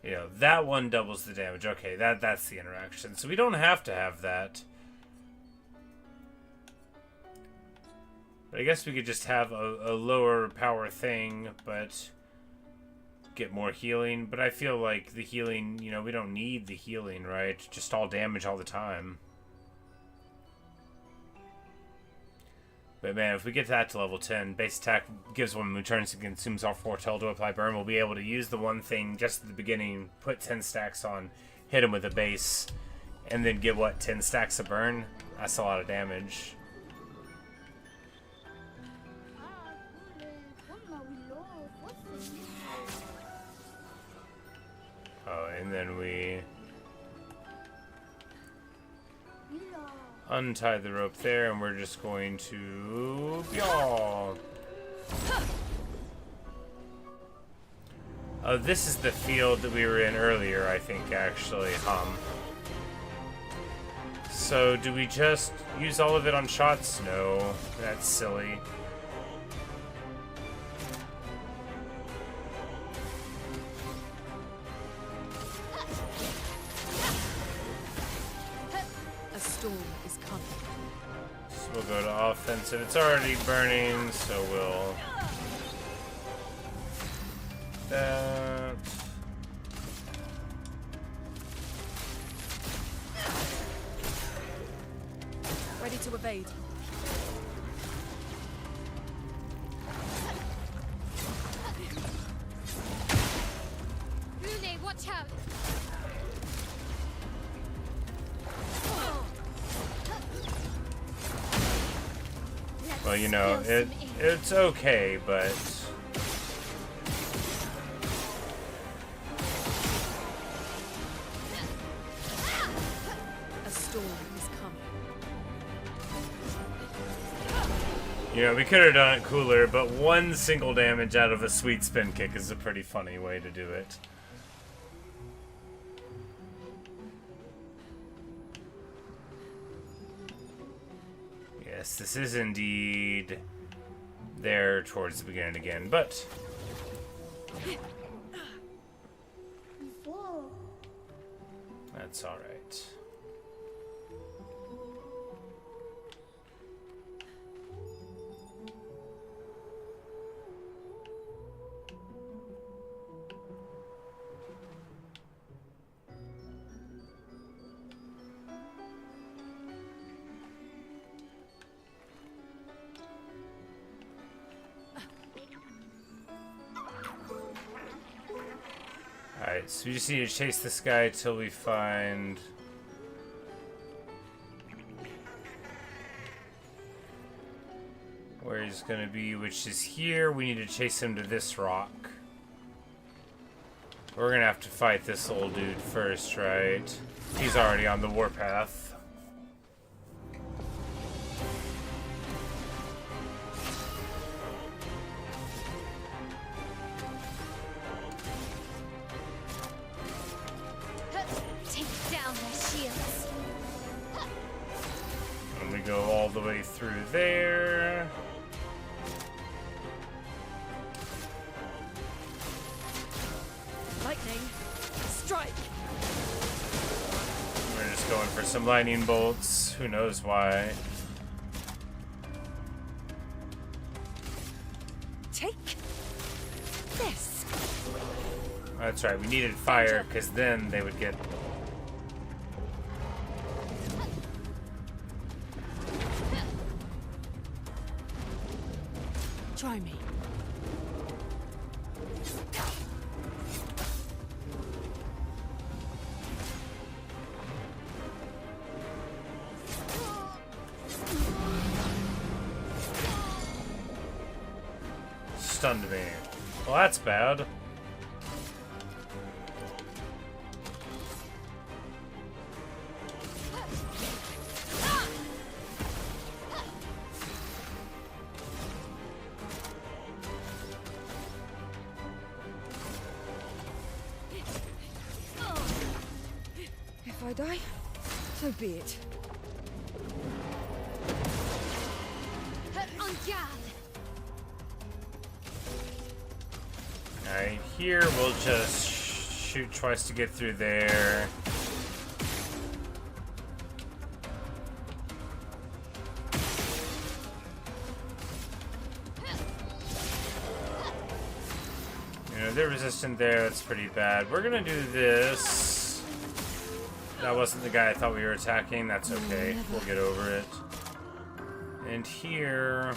You know, that one doubles the damage. Okay, that's the interaction. So we don't have to have that. But I guess we could just have a lower power thing, but get more healing. But I feel like the healing, you know, we don't need the healing, right? Just all damage all the time. But man, if we get that to level 10, base attack gives one move turns and consumes our foretell to apply burn. We'll be able to use the one thing just at the beginning, put 10 stacks on, hit him with a base, and then get, what, 10 stacks of burn? That's a lot of damage. Oh, and then we... untie the rope there, and we're just going to... Yaw! Oh, this is the field that we were in earlier, I think, actually. So, do we just use all of it on shots? No, that's silly. A storm is coming. So we'll go to offensive. It's already burning, so we'll... that... Ready to evade. Rune, watch out! Well, you know, it's okay, but... A storm is coming. You know, we could have done it cooler, but one single damage out of a sweet spin kick is a pretty funny way to do it. Yes, this is indeed there towards the beginning again, but... that's alright. Alright, so we just need to chase this guy till we find... where he's gonna be, which is here. We need to chase him to this rock. We're gonna have to fight this old dude first, right? He's already on the warpath. Take down their shields. And we go all the way through there. Lightning, strike. We're just going for some lightning bolts. Who knows why? Take this. That's right, we needed fire, because then they would get... Try me. stunned me. Well, that's bad. If I die, so be it. On guard. Alright, here we'll just shoot twice to get through there. You know, they're resistant there, that's pretty bad. We're gonna do this. That wasn't the guy I thought we were attacking, that's okay. We'll get over it. And here...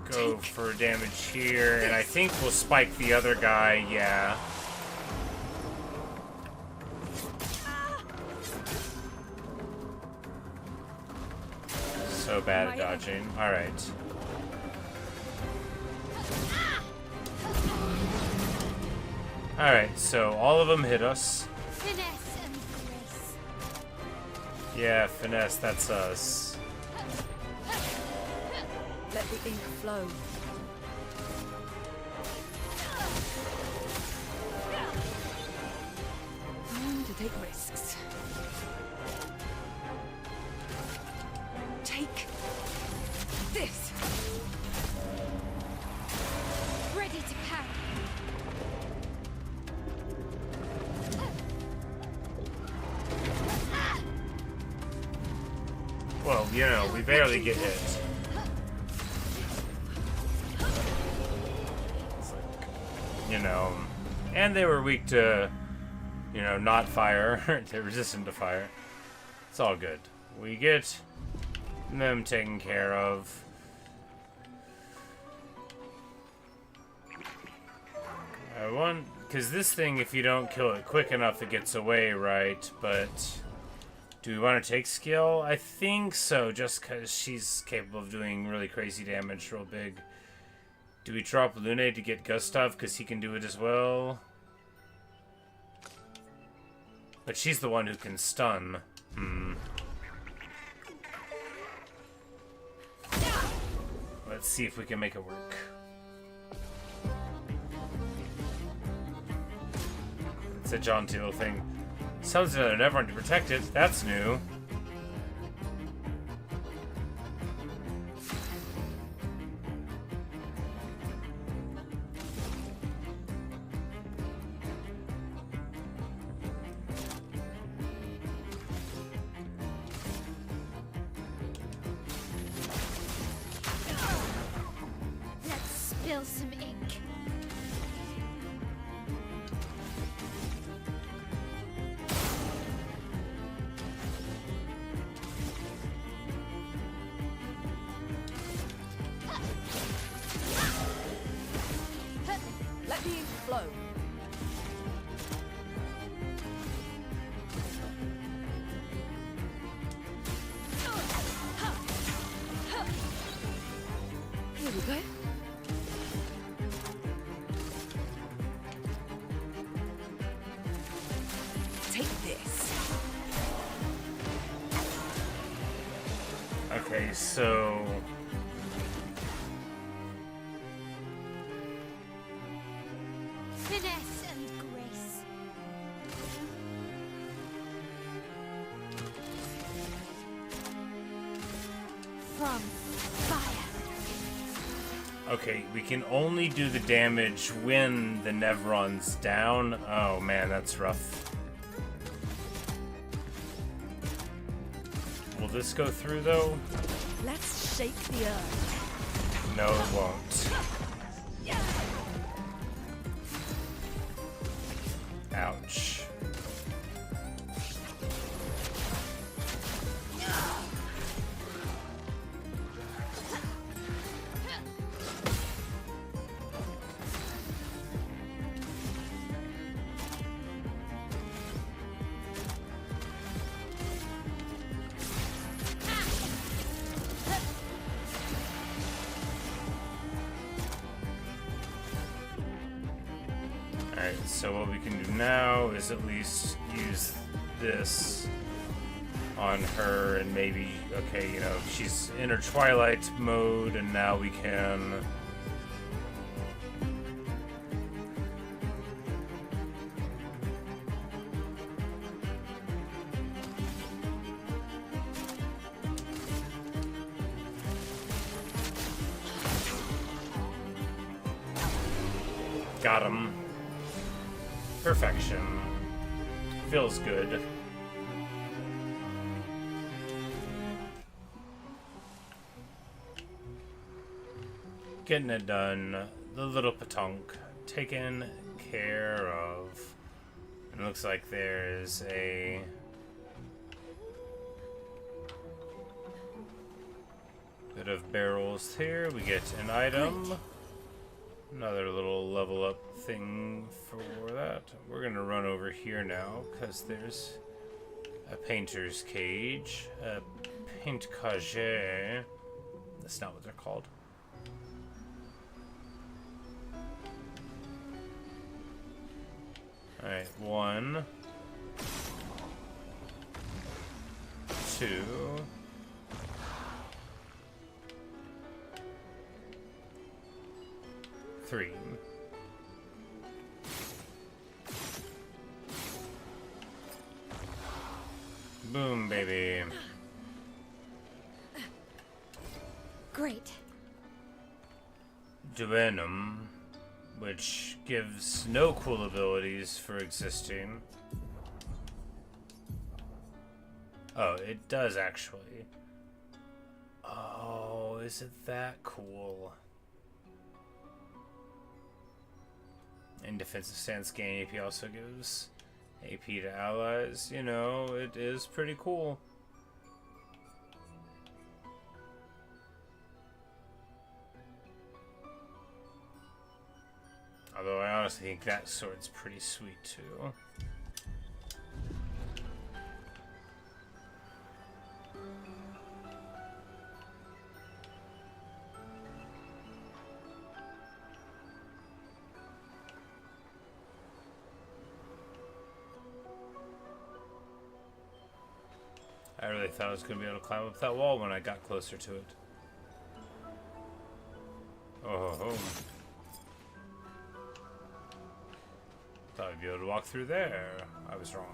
go for damage here, and I think we'll spike the other guy, yeah. So bad at dodging. Alright. Alright, so all of them hit us. Finesse and grace. Yeah, finesse, that's us. Let the ink flow. Time to take risks. Take this. Ready to parry. Well, you know, we barely get hit. It's like, you know, and they were weak to, you know, not fire. They're resistant to fire. It's all good. We get them taken care of. I want, because this thing, if you don't kill it quick enough, it gets away, right? But do we want to take skill? I think so, just because she's capable of doing really crazy damage real big. Do we drop Lune to get Gustav, because he can do it as well? But she's the one who can stun. Let's see if we can make it work. It's a jaunty little thing. Sounds another Neverone to protect it. That's new. Let's spill some ink. Let the ink flow. Here we go. Take this. Okay, so Finesse and grace. From fire. okay, we can only do the damage when the Neveron's down. Oh man, that's rough. Will this go through though? Let's shake the earth. No, it won't. Ouch. Alright, so what we can do now is at least use this on her and maybe, okay, you know, she's in her Twilight mode and now we can... Got him. Perfection. Feels good. Getting it done. The little patonk taken care of. It looks like there's a bit of barrels here. We get an item. Another little level up thing for that. We're gonna run over here now because there's a painter's cage, a paint cage. That's not what they're called. Alright, 1, 2. Three. Boom, baby. Great. Duenum, which gives no cool abilities for existing. Oh, it does actually. Oh, is it that cool? In defensive stance gain, AP also gives AP to allies. You know, it is pretty cool. Although I honestly think that sword's pretty sweet too. I really thought I was going to be able to climb up that wall when I got closer to it. Oh. Thought I'd be able to walk through there. I was wrong.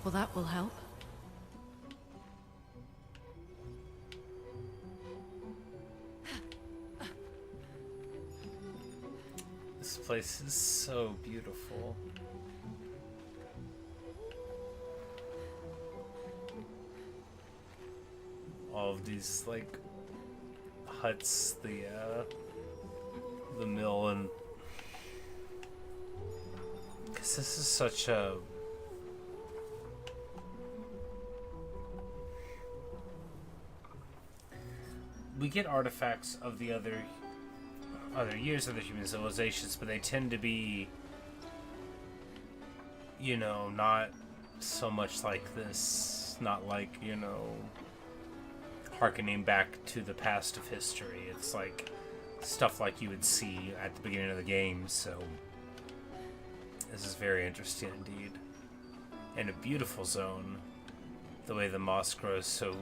Well, that will help. This place is so beautiful. All of these like huts, the mill, and because this is such a we get artifacts of the other years of the human civilizations, but they tend to be, you know, not so much like this, not like, you know, harkening back to the past of history. It's like stuff like you would see at the beginning of the game, so this is very interesting indeed. And a beautiful zone. The way the moss grows so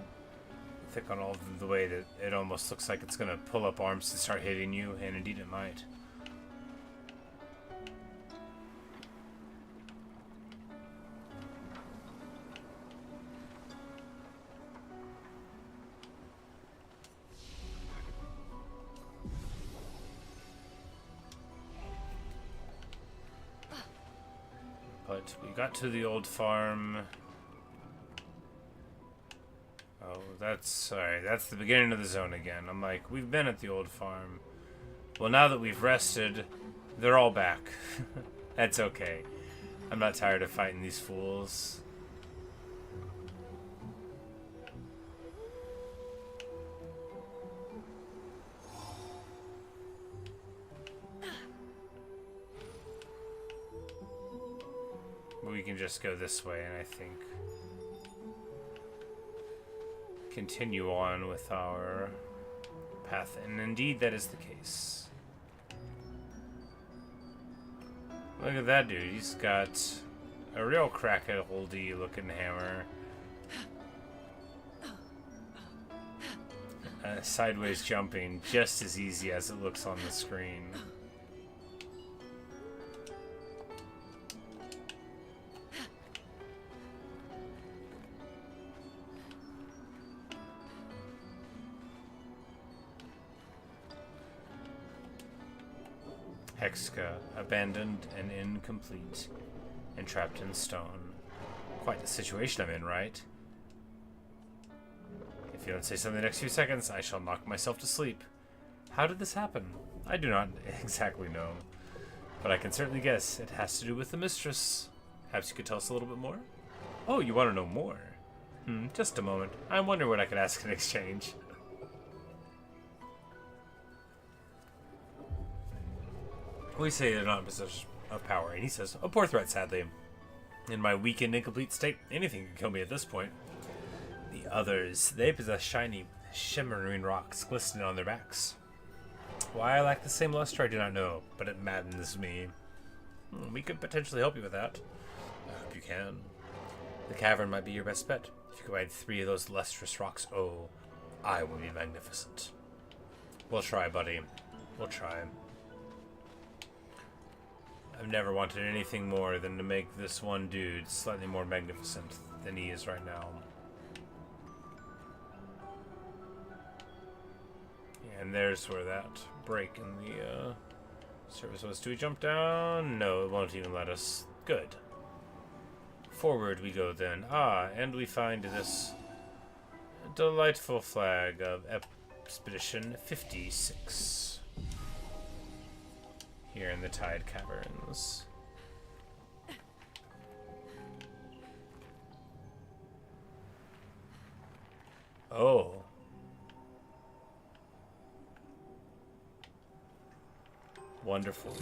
thick on all of them, the way that it almost looks like it's gonna pull up arms and start hitting you, and indeed it might. But we got to the old farm. Oh, sorry, that's the beginning of the zone again. I'm like, we've been at the old farm. Well, now that we've rested, they're all back. That's okay. I'm not tired of fighting these fools. We can just go this way, and I think continue on with our path, and indeed that is the case. Look at that dude, he's got a real crack-a-holdy looking hammer. Sideways jumping, just as easy as it looks on the screen. Hexka, abandoned and incomplete, and trapped in stone. Quite the situation I'm in, right? If you don't say something in the next few seconds, I shall knock myself to sleep. How did this happen? I do not exactly know, but I can certainly guess it has to do with the mistress. Perhaps you could tell us a little bit more? Oh, you want to know more? Just a moment. I wonder what I could ask in exchange. We say they're not in possession of power, and he says, "A poor threat, sadly. In my weak and incomplete state, anything can kill me at this point." The others, they possess shiny, shimmering rocks glistening on their backs. Why I lack the same luster, I do not know, but it maddens me. We could potentially help you with that. I hope you can. The cavern might be your best bet. If you combine 3 of those lustrous rocks, oh, I will be magnificent. We'll try, buddy. We'll try. I've never wanted anything more than to make this one dude slightly more magnificent than he is right now. And there's where that break in the service was. Do we jump down? No, it won't even let us. Good. Forward we go then. Ah, and we find this delightful flag of Expedition 56. Here in the Tide Caverns. Oh. Wonderful.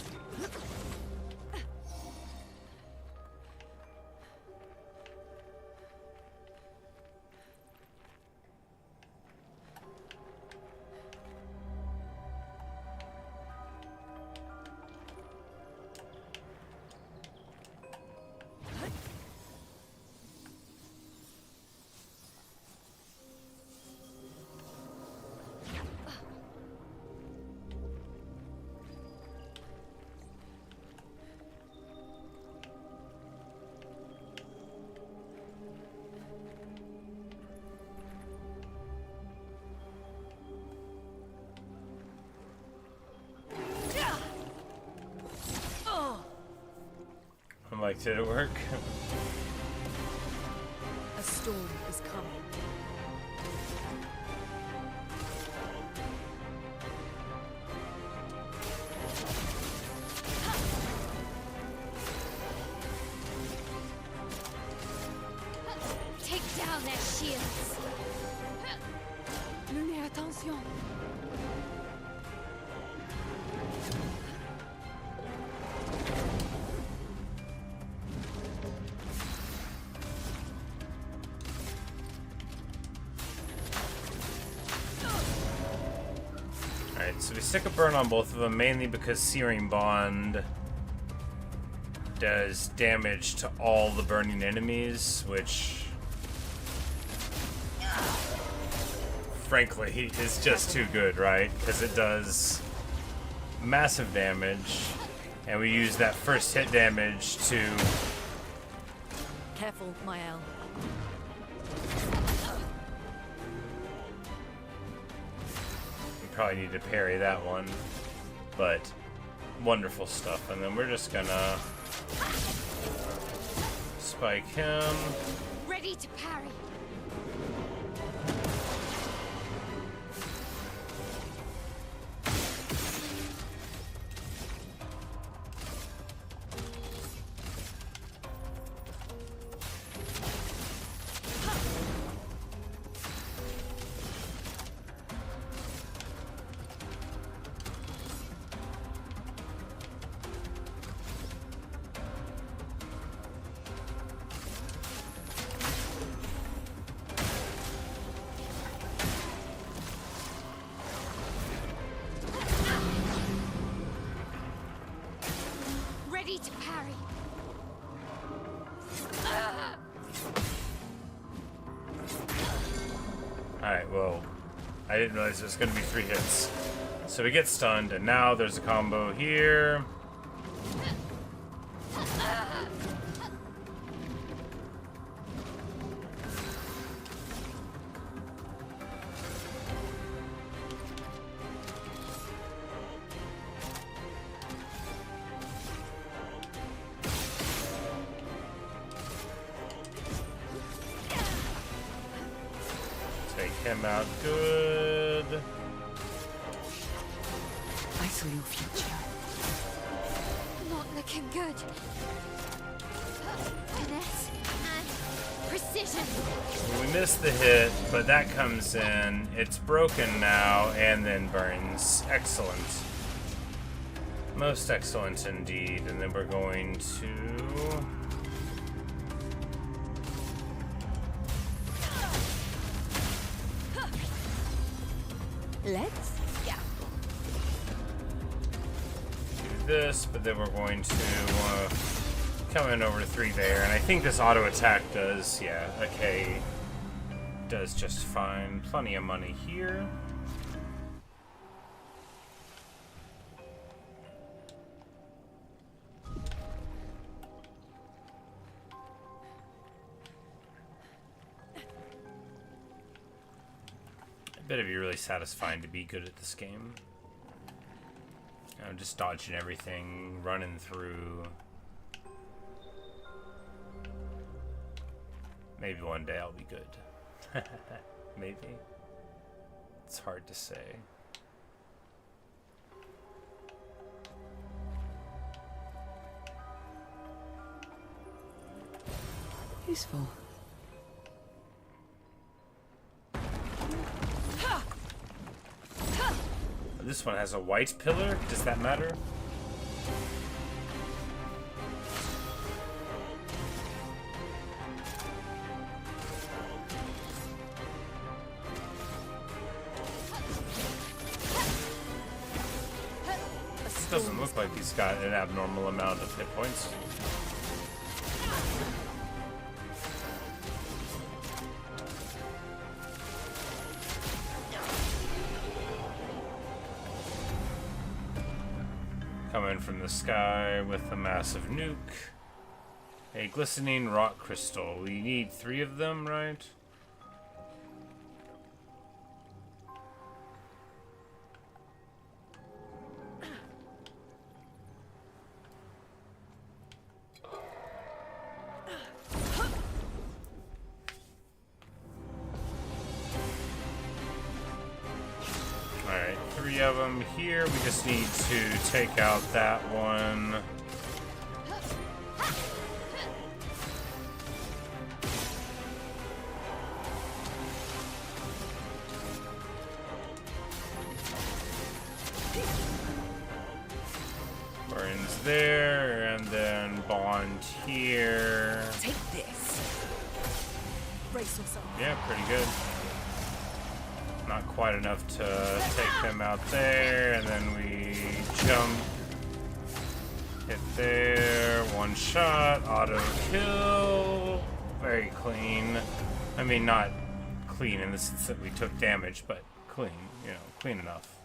I'm like, did it work? A storm is coming. Take down their shields. Lunay, attention. So we stick a burn on both of them, mainly because Searing Bond does damage to all the burning enemies, which, frankly, is just too good, right? Because it does massive damage, and we use that first hit damage to... Careful, Mael. Probably need to parry that one, but wonderful stuff. And then we're just gonna spike him. Ready to parry. Ready to parry. Alright, well, I didn't realize there was going to be 3 hits. So we get stunned, and now there's a combo here. Take him out good. I saw your future. Not looking good. Finesse and precision. We missed the hit, but that comes in. It's broken now and then burns. Excellent. Most excellent indeed. And then we're going to... Let's go. Do this, but then we're going to come in over 3 there. And I think this auto attack does, yeah, okay. Does just fine. Plenty of money here. I bet it'd be really satisfying to be good at this game. You know, just dodging everything, running through. Maybe one day I'll be good. Maybe. It's hard to say. Useful. This one has a white pillar. Does that matter? Doesn't look like he's got an abnormal amount of hit points. Coming from the sky with a massive nuke. A glistening rock crystal. We need 3 of them, right? Alright, 3 of them here. We just need to take out that one. Burns there, and then Bond here. Take this. Brace yourself. Yeah, pretty good. Not quite enough to take them out there, and then we jump, hit there, 1 shot, auto kill, very clean. I mean, not clean in the sense that we took damage, but clean, you know, clean enough.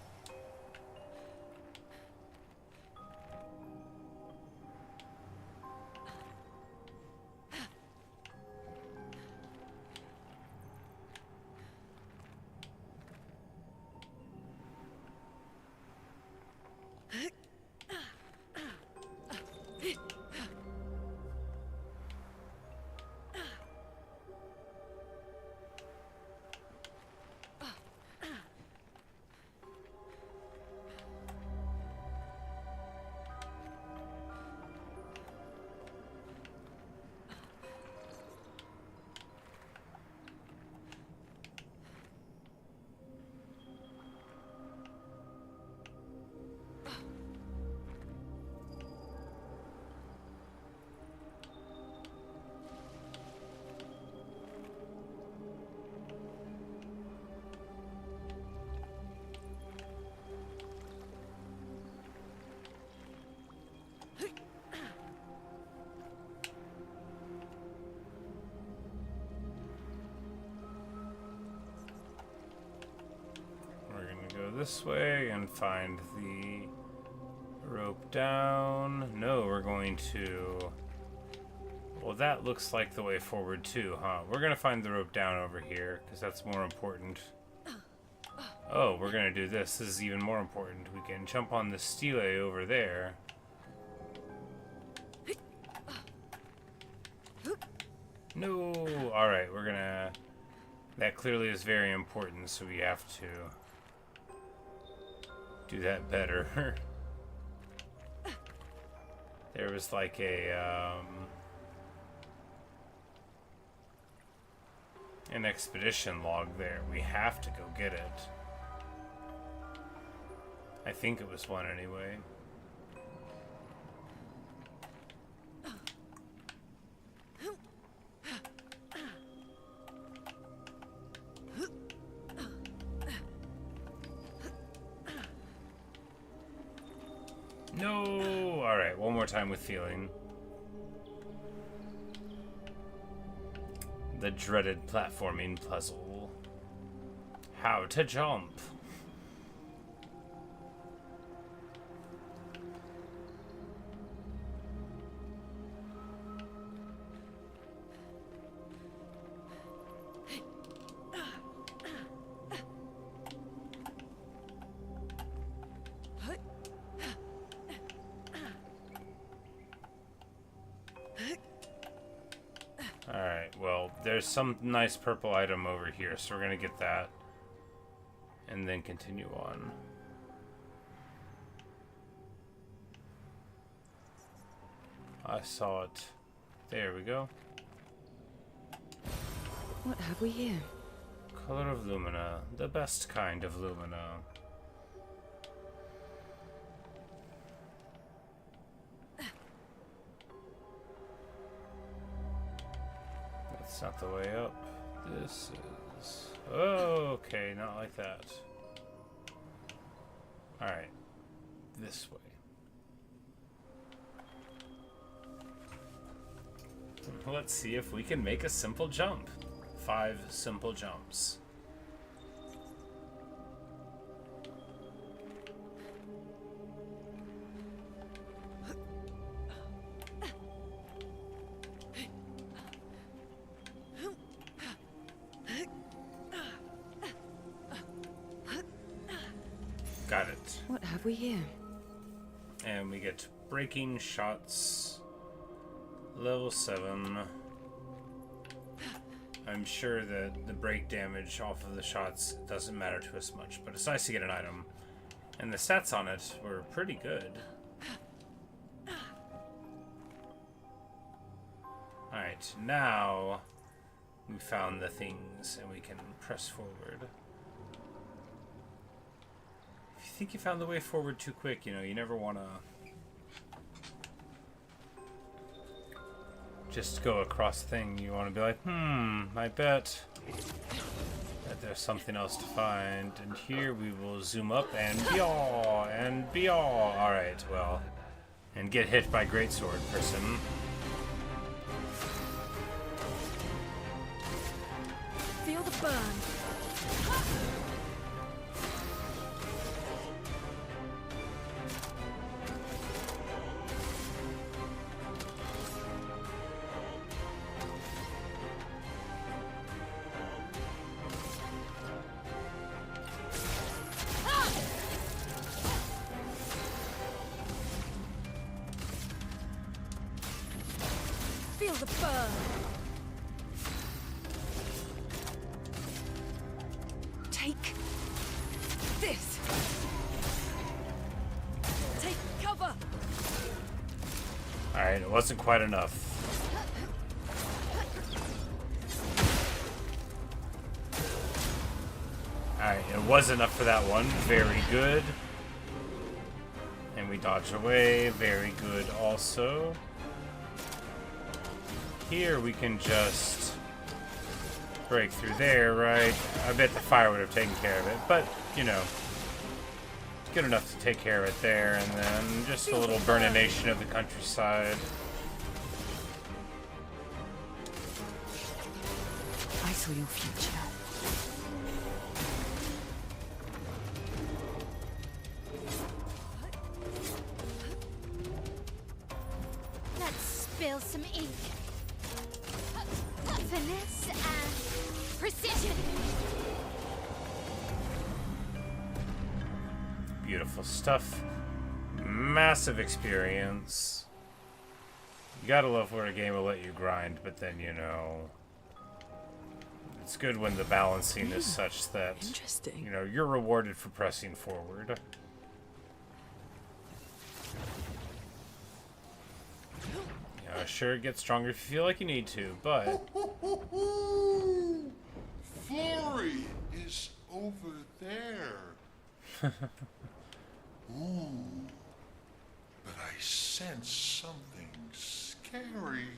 This way and find the rope down. No, we're going to... Well, that looks like the way forward too, huh? We're gonna find the rope down over here, because that's more important. Oh, we're gonna do this. This is even more important. We can jump on the stele over there. No! Alright, we're gonna... That clearly is very important, so we have to... do that better. There was like a an expedition log there. We have to go get it. I think it was one anyway. alright, one more time with feeling. The dreaded platforming puzzle. How to jump. Alright, well, there's some nice purple item over here, so we're gonna get that. And then continue on. I saw it. There we go. What have we here? Color of Lumina. The best kind of Lumina. That's not the way up. This is... Oh, okay, not like that. Alright. This way. Let's see if we can make a simple jump. 5 simple jumps. Got it. What have we here? And we get breaking shots. Level 7. I'm sure that the break damage off of the shots doesn't matter to us much, but it's nice to get an item. And the stats on it were pretty good. Alright, now we found the things and we can press forward. If you think you found the way forward too quick, you know, you never want to just go across the thing. You want to be like, I bet that there's something else to find. And here we will zoom up and be-aw, and be-aw. Alright, well, and get hit by greatsword person. Feel the burn. Feel the burn. Take this. Take cover. Alright, it wasn't quite enough. Alright, it was enough for that one. Very good. And we dodge away. Very good also. Here we can just break through there, right? I bet the fire would have taken care of it, but, you know, it's good enough to take care of it there, and then just a little burnination of the countryside. I saw your future. Let's spill some ink. Finesse and precision. Beautiful stuff. Massive experience. You gotta love where a game will let you grind, but then, you know, it's good when the balancing is such that, Interesting. you know, you're rewarded for pressing forward. Sure, it gets stronger if you feel like you need to, but... Flory is over there. Ooh. But I sense something scary.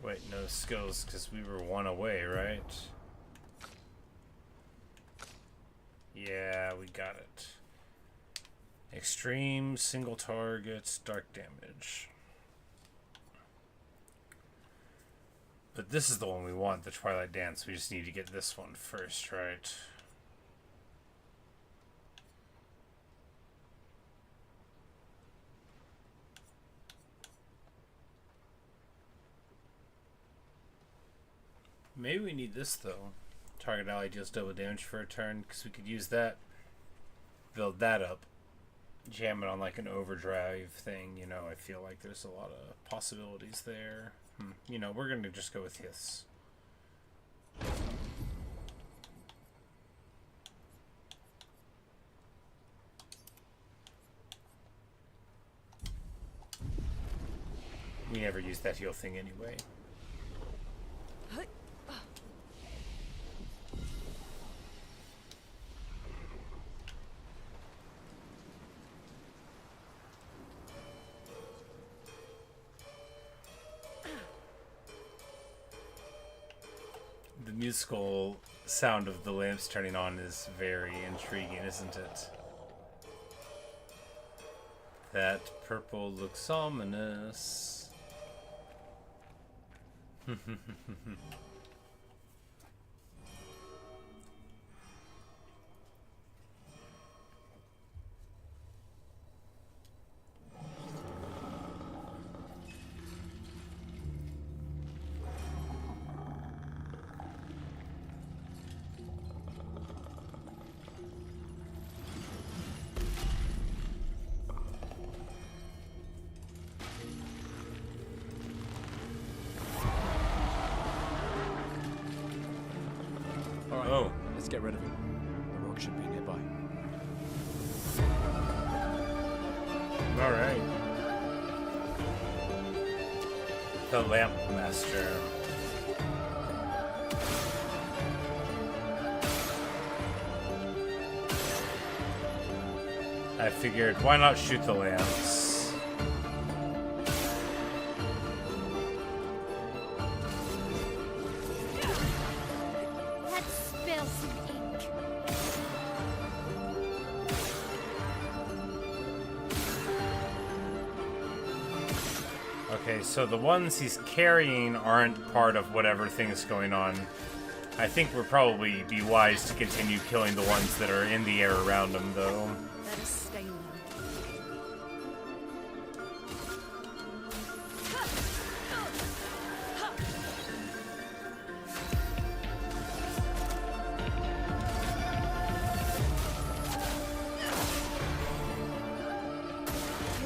Wait, no skills because we were one away, right? Yeah, we got it. Extreme single targets, dark damage. But this is the one we want, the Twilight Dance. We just need to get this one first, right? Maybe we need this, though. Target ally deals double damage for a turn, because we could use that, build that up, jam it on like an overdrive thing. You know, I feel like there's a lot of possibilities there. You know, we're going to just go with this. We never use that heal thing anyway. The musical sound of the lamps turning on is very intriguing, isn't it? That purple looks ominous. Oh, let's get rid of him. The rock should be nearby. All right. The Lamp Master. I figured, why not shoot the lamps? Let's spill some ink. Okay, so the ones he's carrying aren't part of whatever thing is going on. I think we'll probably be wise to continue killing the ones that are in the air around him, though. Let us stain them.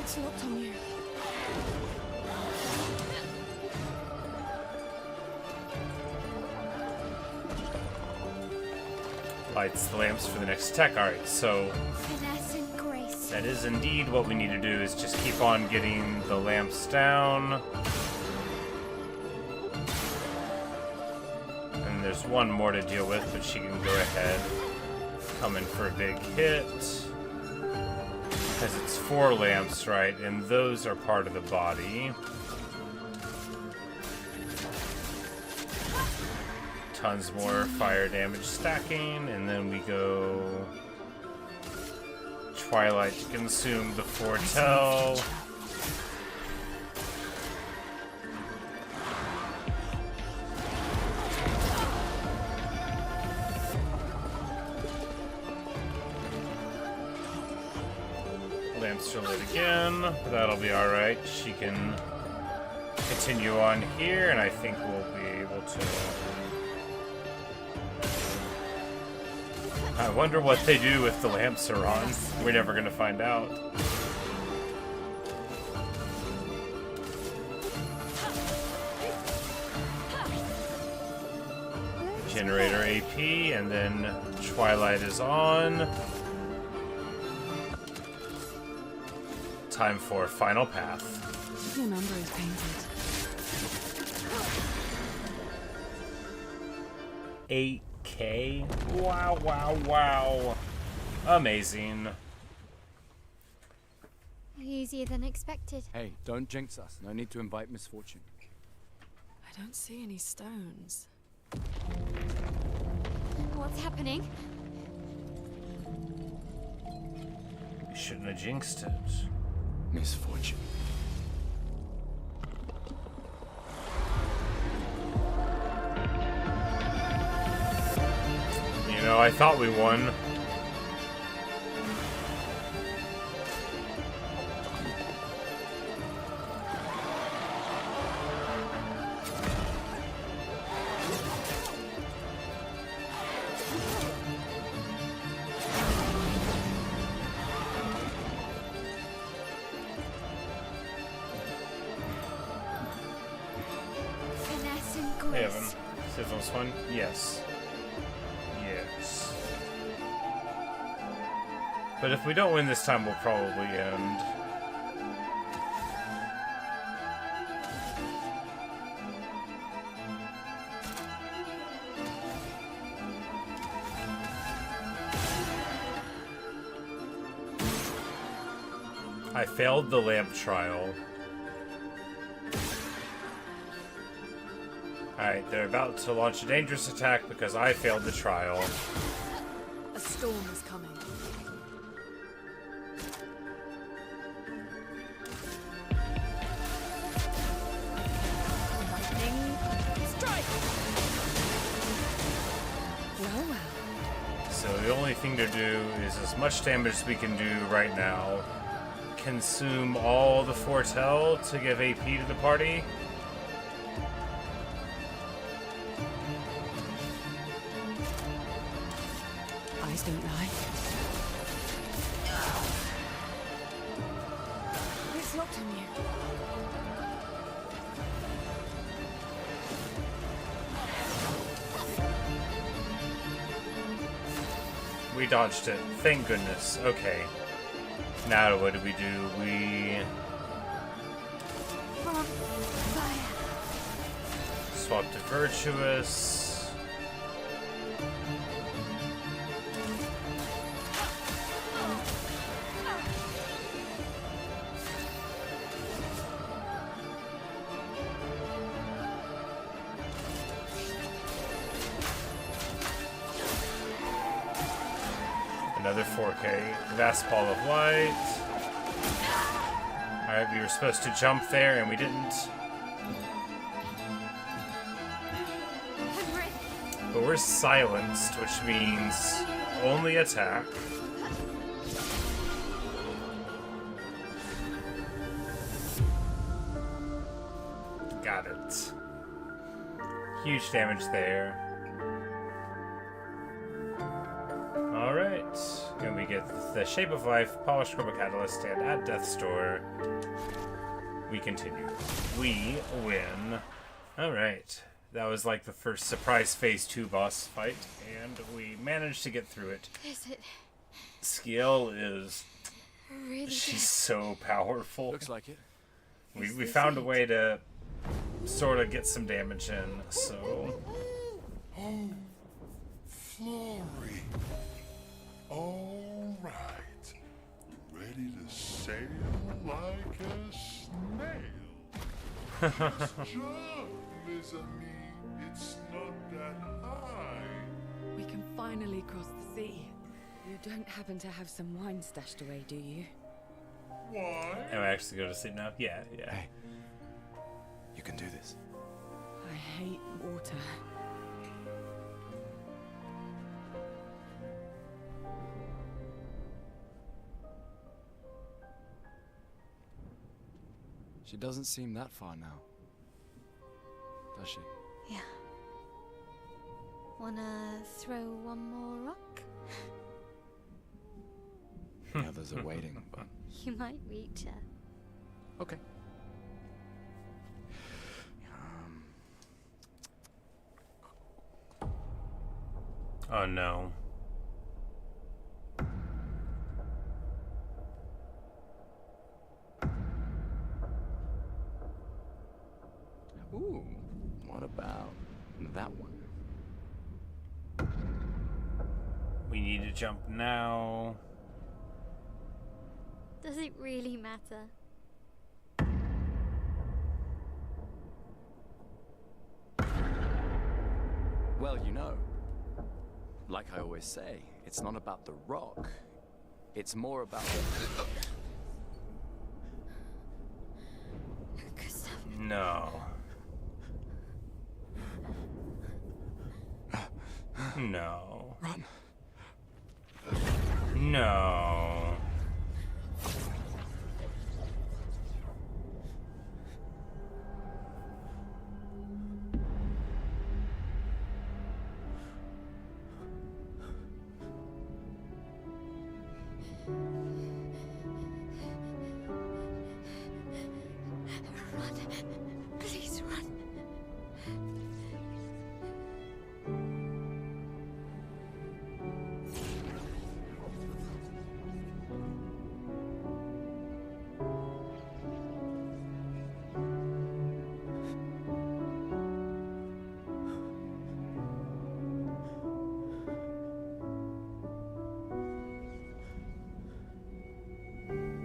It's locked on you. Lights the lamps for the next attack. Alright, so Finesse and grace. that is indeed what we need to do, is just keep on getting the lamps down. And there's one more to deal with, but she can go ahead. Come in for a big hit. Because it's 4 lamps, right? And those are part of the body. Tons more fire damage stacking, and then we go Twilight to consume the Foretell. Lamps are lit again. That'll be alright. She can continue on here, and I think we'll be able to... I wonder what they do if the lamps are on. We're never gonna find out. Generator AP, and then Twilight is on. Time for Final Path. Your number is painted. 8K? Wow, wow, wow. Amazing. Easier than expected. Hey, don't jinx us. No need to invite misfortune. I don't see any stones. What's happening? We shouldn't have jinxed it. Misfortune. You know, I thought we won. Finesse and Hey, grace. Evan. See if that was fun? Yes. Yes. But if we don't win this time, we'll probably end. I failed the lamp trial. Alright, they're about to launch a dangerous attack because I failed the trial. A storm is coming. Lightning strike! Well, well. So the only thing to do is as much damage as we can do right now. Consume all the foretell to give AP to the party. Eyes don't lie. It's locked on you. We dodged it. Thank goodness. Okay. Now what do? We From fire. swap to Virtuous. Another 4K. Vast Ball of Light. Alright, we were supposed to jump there and we didn't. I'm ready. But we're silenced, which means only attack. Got it. Huge damage there. Alright. And we get the Shape of Life, Polished Chroma Catalyst, and at Death's Door, we continue. We win. Alright. That was like the first surprise phase 2 boss fight, and we managed to get through it. Is it Skill is... really she's good? so powerful. Looks like it. We found a way to sort of get some damage in, so... Oh, Flory. All right. Ready to sail like a snail. Just jump, mes amis. It's not that high. We can finally cross the sea. You don't happen to have some wine stashed away, do you? Why? Am I actually go to sleep now? Yeah. Hey, you can do this. I hate water. She doesn't seem that far now, does she? Yeah. Wanna throw one more rock? The others are waiting, but You might reach her. okay. Oh no. Ooh, what about that one? We need to jump now. Does it really matter? Well, you know, like I always say, it's not about the rock. It's more about... No. No. Run. No. Run. Please run.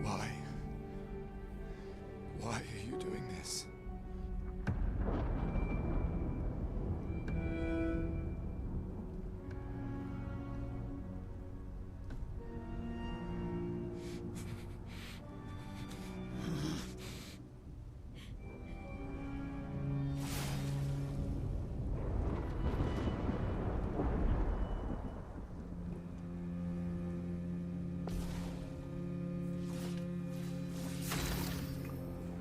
Why? Why are you doing this?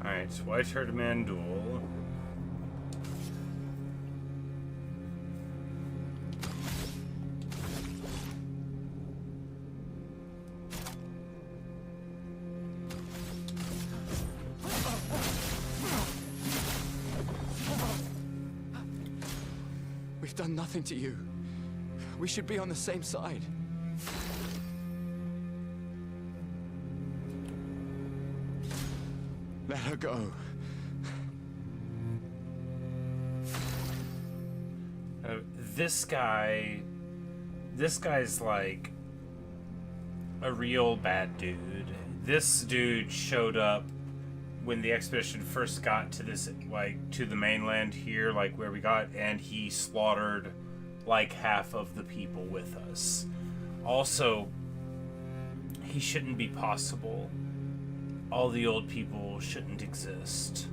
Alright, white-haired man duel. We've done nothing to you. We should be on the same side. Let her go. This guy's like a real bad dude. This dude showed up when the expedition first got to this, like, to the mainland here, like where we got, and he slaughtered like half of the people with us. Also, he shouldn't be possible. All the old people shouldn't exist.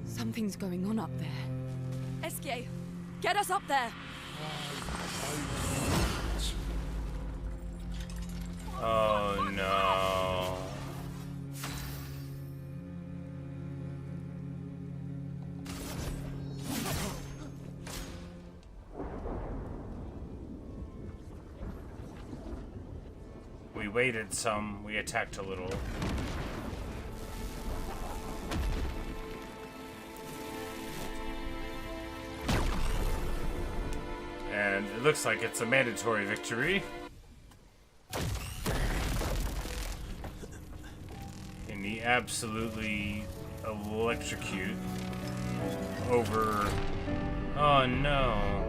Something's going on up there. Esquier, get us up there! Oh no. We waited some, we attacked a little. And it looks like it's a mandatory victory. And he absolutely electrocute over... Oh no.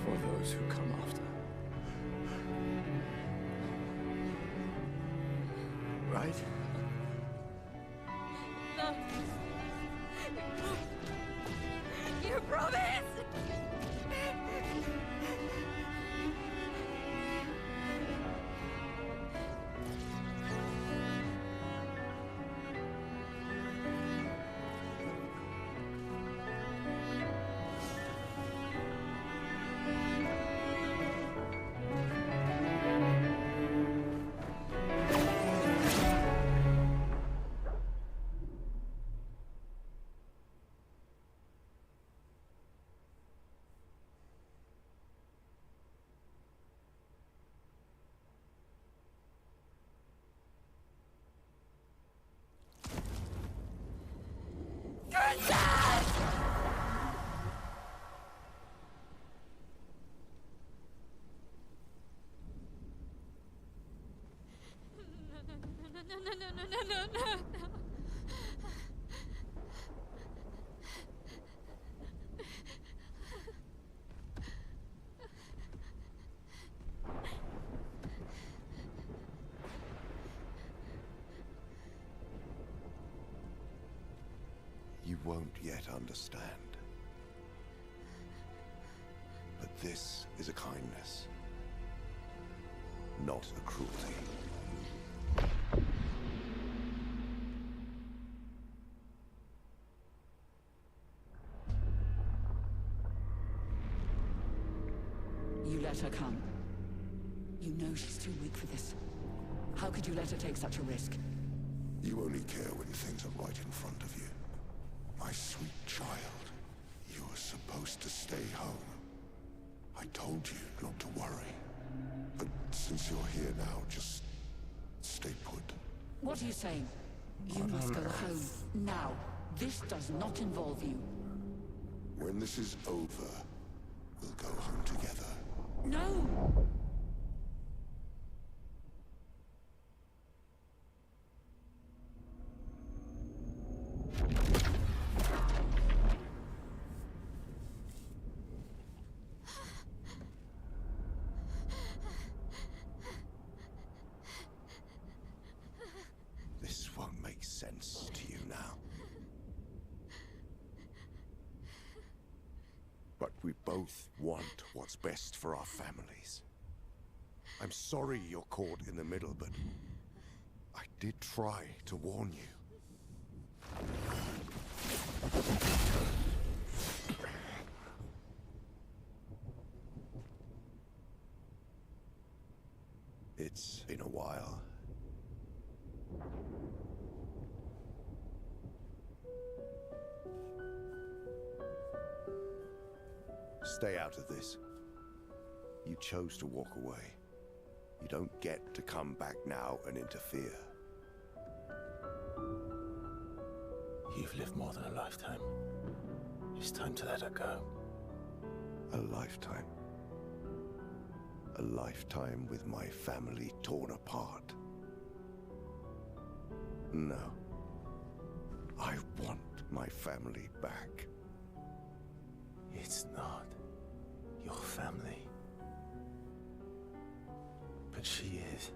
For those who come after. Right? No. You promised! won't yet understand. But this is a kindness, not a cruelty. You let her come. You know she's too weak for this. How could you let her take such a risk? You only care when things are right in front of you. My sweet child, you were supposed to stay home. I told you not to worry. But since you're here now, just stay put. What are you saying? You must go home, now. This does not involve you. When this is over, we'll go home together. No! This won't make sense to you now. But we both want what's best for our families. I'm sorry you're caught in the middle, but I did try to warn you. It's been a while. Stay out of this. You chose to walk away. You don't get to come back now and interfere. You've lived more than a lifetime. It's time to let her go. A lifetime. A lifetime with my family torn apart. No. I want my family back. It's not your family. But she is.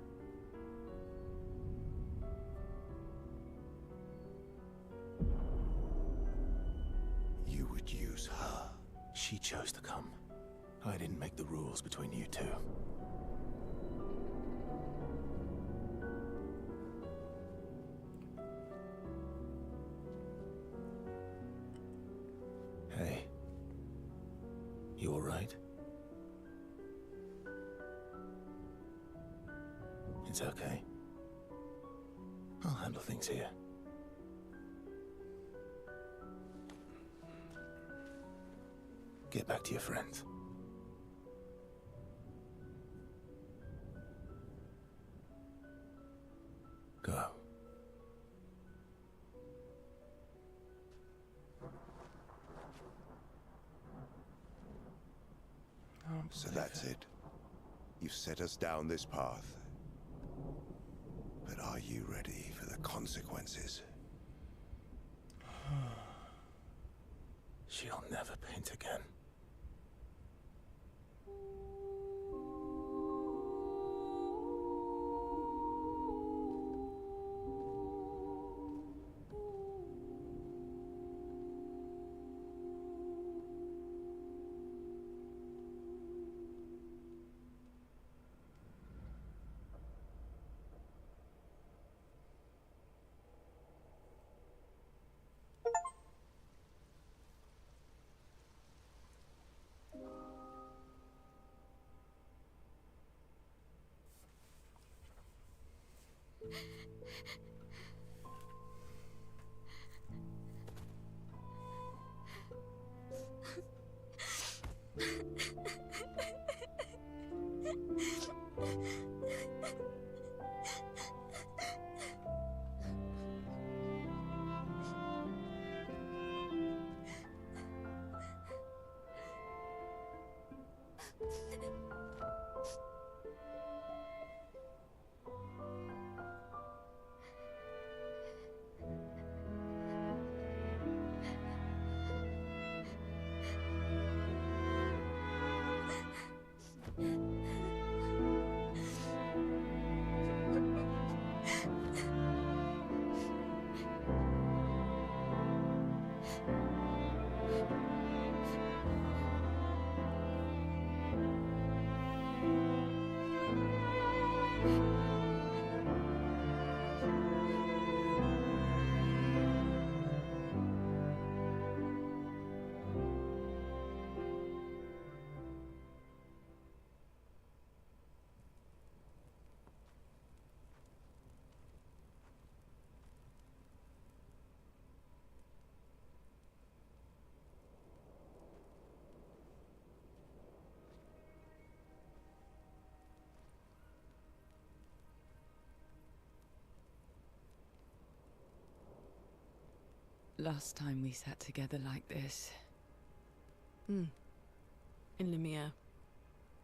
You would use her. She chose to come. I didn't make the rules between you two. Hey. You all right? It's okay. I'll handle things here. Get back to your friends. Go. So that's it. You've set us down this path. But are you ready for the consequences? She'll never paint again. last time we sat together like this? In Lumiere,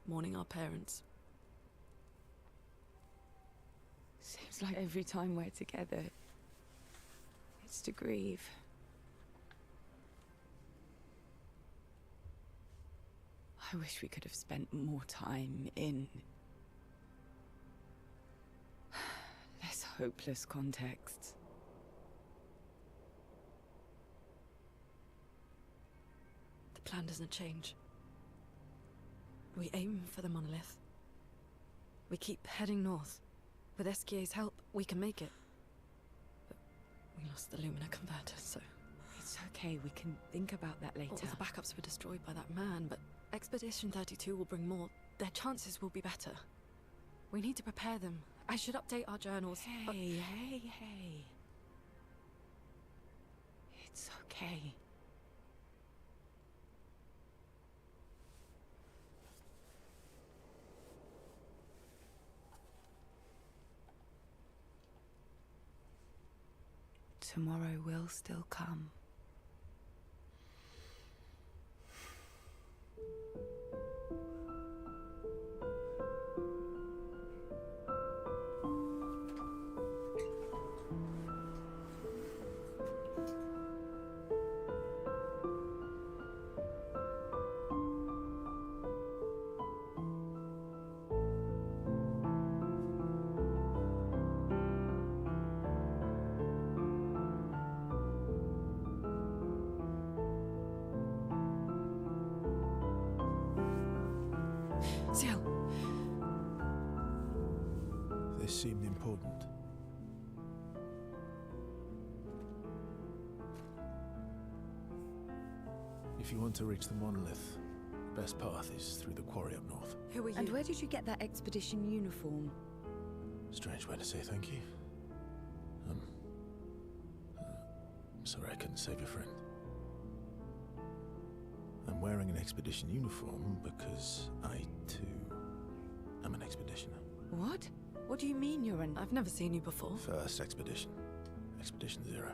mourning our parents. Seems like every time we're together, it's to grieve. I wish we could have spent more time in less hopeless contexts. The plan doesn't change. We aim for the monolith. We keep heading north. With Esquier's help, we can make it. But we lost the Lumina converter, so... It's okay, we can think about that later. All the backups were destroyed by that man, but Expedition 32 will bring more. Their chances will be better. We need to prepare them. I should update our journals. Hey. It's okay. Tomorrow will still come. Ciel! This seemed important. If you want to reach the monolith, the best path is through the quarry up north. Who are you? And where did you get that expedition uniform? Strange way to say thank you. I'm sorry I couldn't save your friend. I'm wearing an expedition uniform because I, too, am an expeditioner. What? What do you mean you're an... I've never seen you before. First expedition. Expedition 0.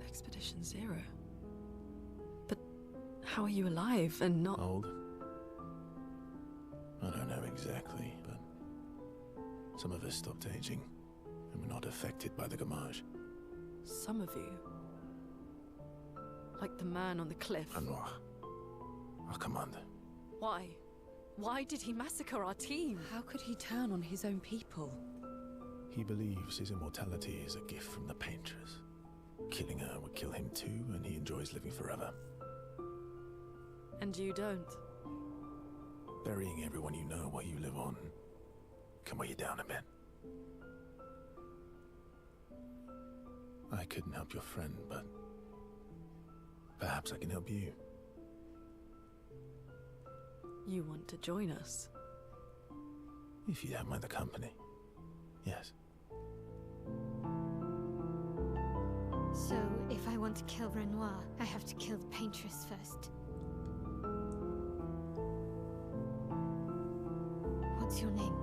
Expedition 0? But how are you alive and not... Old? I don't know exactly, but some of us stopped aging and were not affected by the Gamage. Some of you? Like the man on the cliff? Anwar, our commander. Why? Why did he massacre our team? How could he turn on his own people? He believes his immortality is a gift from the painters. Killing her would kill him too, and he enjoys living forever. And you don't? Burying everyone you know while you live on can weigh you down a bit. I couldn't help your friend, but perhaps I can help you. You want to join us? If you don't mind the company, yes. So, if I want to kill Renoir, I have to kill the paintress first. What's your name?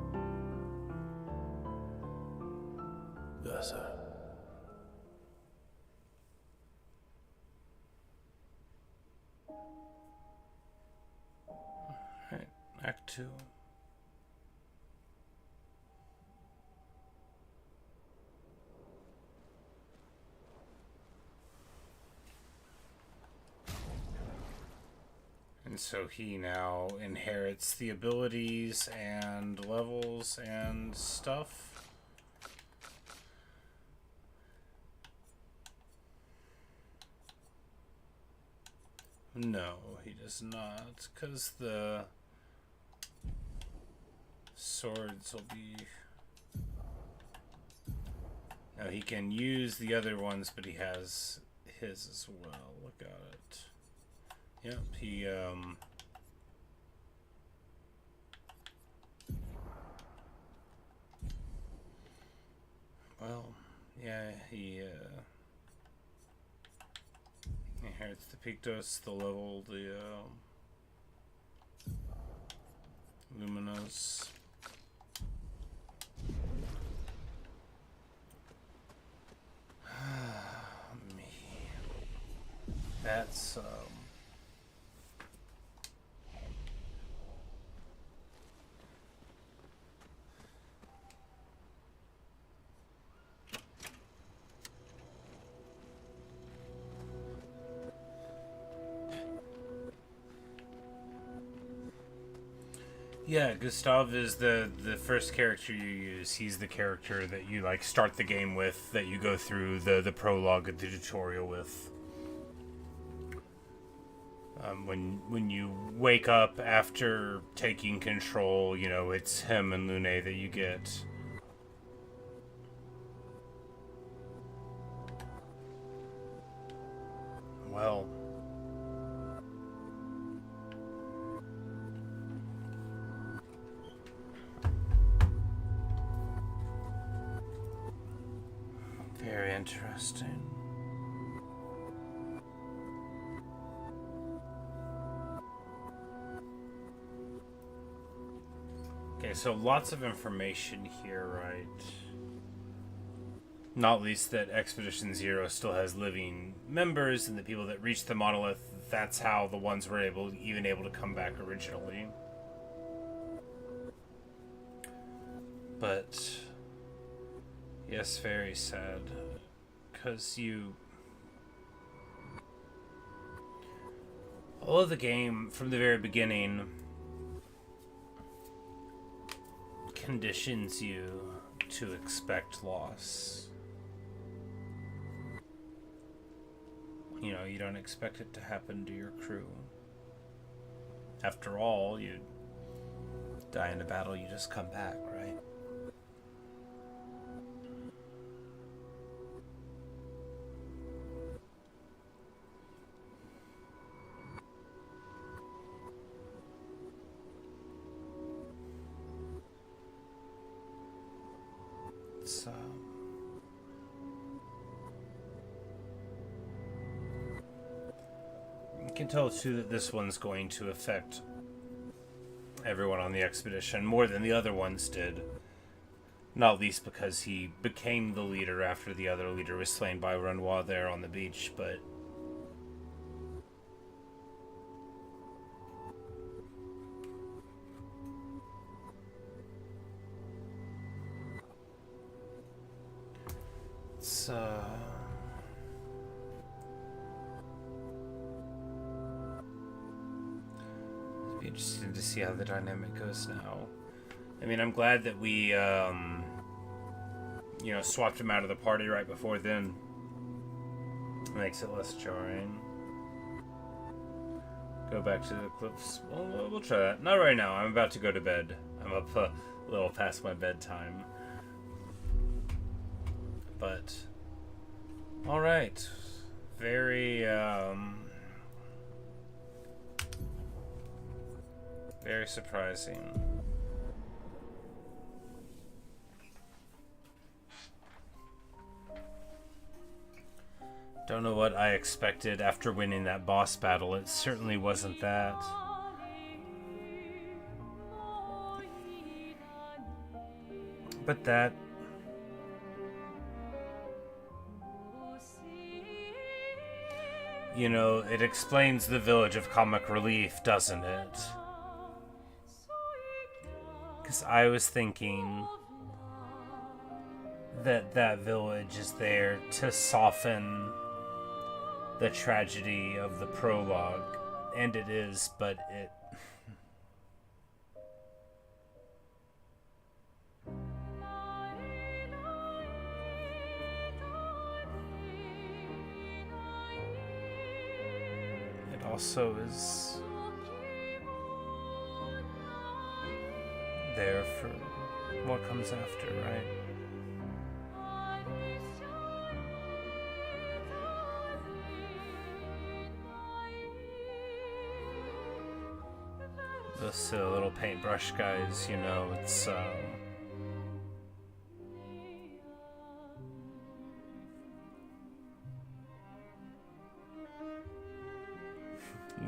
Versa. Right, Act 2. And so he now inherits the abilities and levels and stuff. No, he does not, because the swords will be... No, he can use the other ones, but he has his as well. Look at it. Yep, he, well, yeah, he, inherits the Pictos, the level, the, Luminous. Me. That's yeah, Gustav is the first character you use. He's the character that you like start the game with, that you go through the prologue and the tutorial with. When you wake up after taking control, you know, it's him and Lune that you get. Well, very interesting. Okay, so lots of information here, right? Not least that Expedition Zero still has living members, and the people that reached the monolith, that's how the ones were even able to come back originally. But yes, very sad. 'Cause all of the game from the very beginning conditions you to expect loss. You know, you don't expect it to happen to your crew. After all, you die in a battle, you just come back, right? So you can tell too that this one's going to affect everyone on the expedition more than the other ones did. Not least because he became the leader after the other leader was slain by Renoir there on the beach, but it's it'll be interesting to see how the dynamic goes now. I mean, I'm glad that we you know, swapped him out of the party right before then. Makes it less jarring. Go back to the cliffs. Well, we'll try that. Not right now. I'm about to go to bed. I'm up a little past my bedtime. But all right. Very very surprising. Don't know what I expected after winning that boss battle. It certainly wasn't that. But that... You know, it explains the village of comic relief, doesn't it? Because I was thinking that that village is there to soften the tragedy of the prologue, and it is, but it... it also is there for what comes after, right? Those little paintbrush guys, you know, it's the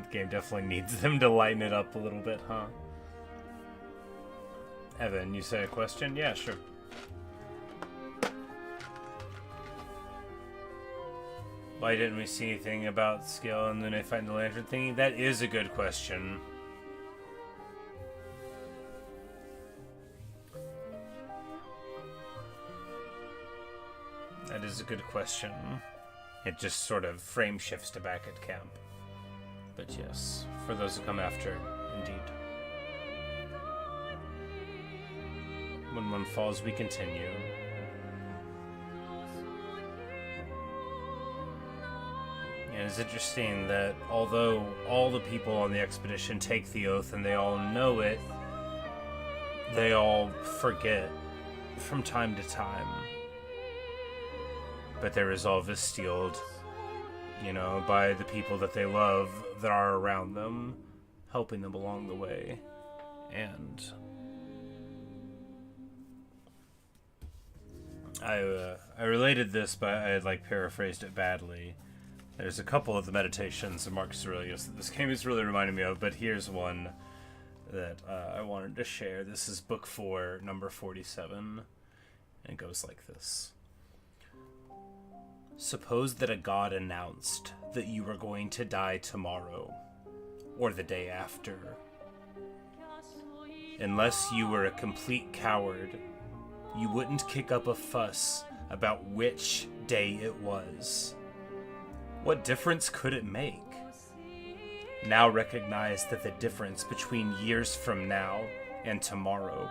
game definitely needs them to lighten it up a little bit, huh? Evan, you say a question? Yeah, sure. Why didn't we see anything about scale and then I find the lantern thingy? That is a good question. That is a good question. It just sort of frame shifts to back at camp. But yes, for those who come after, indeed. When one falls, we continue. And it's interesting that although all the people on the expedition take the oath and they all know it, they all forget from time to time. But their resolve is steeled, you know, by the people that they love that are around them, helping them along the way. And I related this, but I like paraphrased it badly. There's a couple of the meditations of Marcus Aurelius that this game is really reminding me of, but here's one that I wanted to share. This is book 4, number 47, and it goes like this. Suppose that a god announced that you were going to die tomorrow, or the day after. Unless you were a complete coward, you wouldn't kick up a fuss about which day it was. What difference could it make? Now recognize that the difference between years from now and tomorrow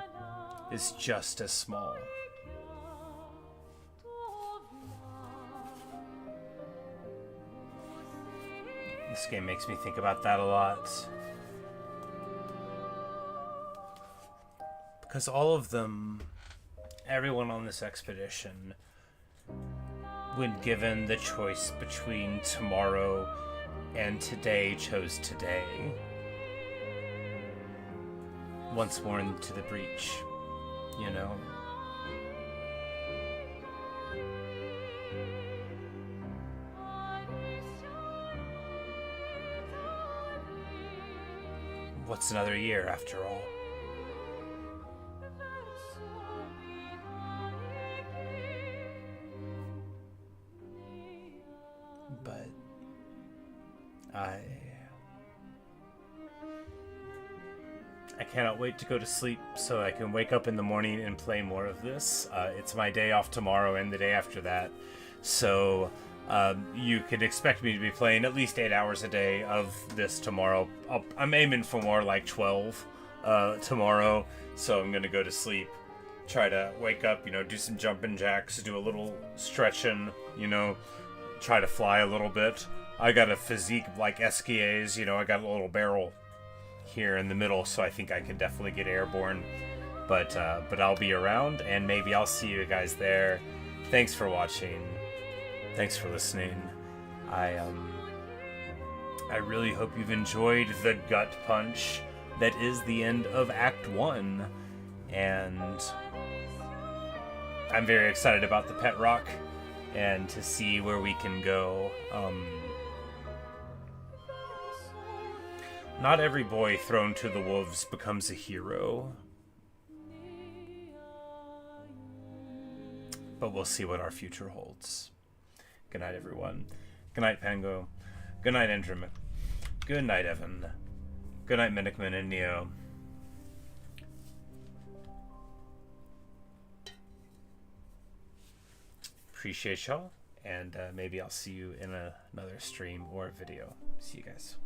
is just as small. This game makes me think about that a lot. Because all of them, everyone on this expedition, when given the choice between tomorrow and today, chose today. Once more into the breach, you know? What's another year after all? But I cannot wait to go to sleep so I can wake up in the morning and play more of this. It's my day off tomorrow and the day after that, so you could expect me to be playing at least 8 hours a day of this tomorrow. I'm aiming for more like 12 tomorrow, so I'm gonna go to sleep, try to wake up, you know, do some jumping jacks, do a little stretching, you know, try to fly a little bit. I got a physique like Esquia's, you know, I got a little barrel here in the middle, so I think I can definitely get airborne. But I'll be around, and maybe I'll see you guys there. Thanks for watching. Thanks for listening. I really hope you've enjoyed the gut punch that is the end of Act 1. And I'm very excited about the pet rock and to see where we can go. Not every boy thrown to the wolves becomes a hero. But we'll see what our future holds. Good night, everyone. Good night, Pango. Good night, Endrim. Good night, Evan. Good night, Minikman and Neo. Appreciate y'all, and maybe I'll see you in another stream or video. See you guys.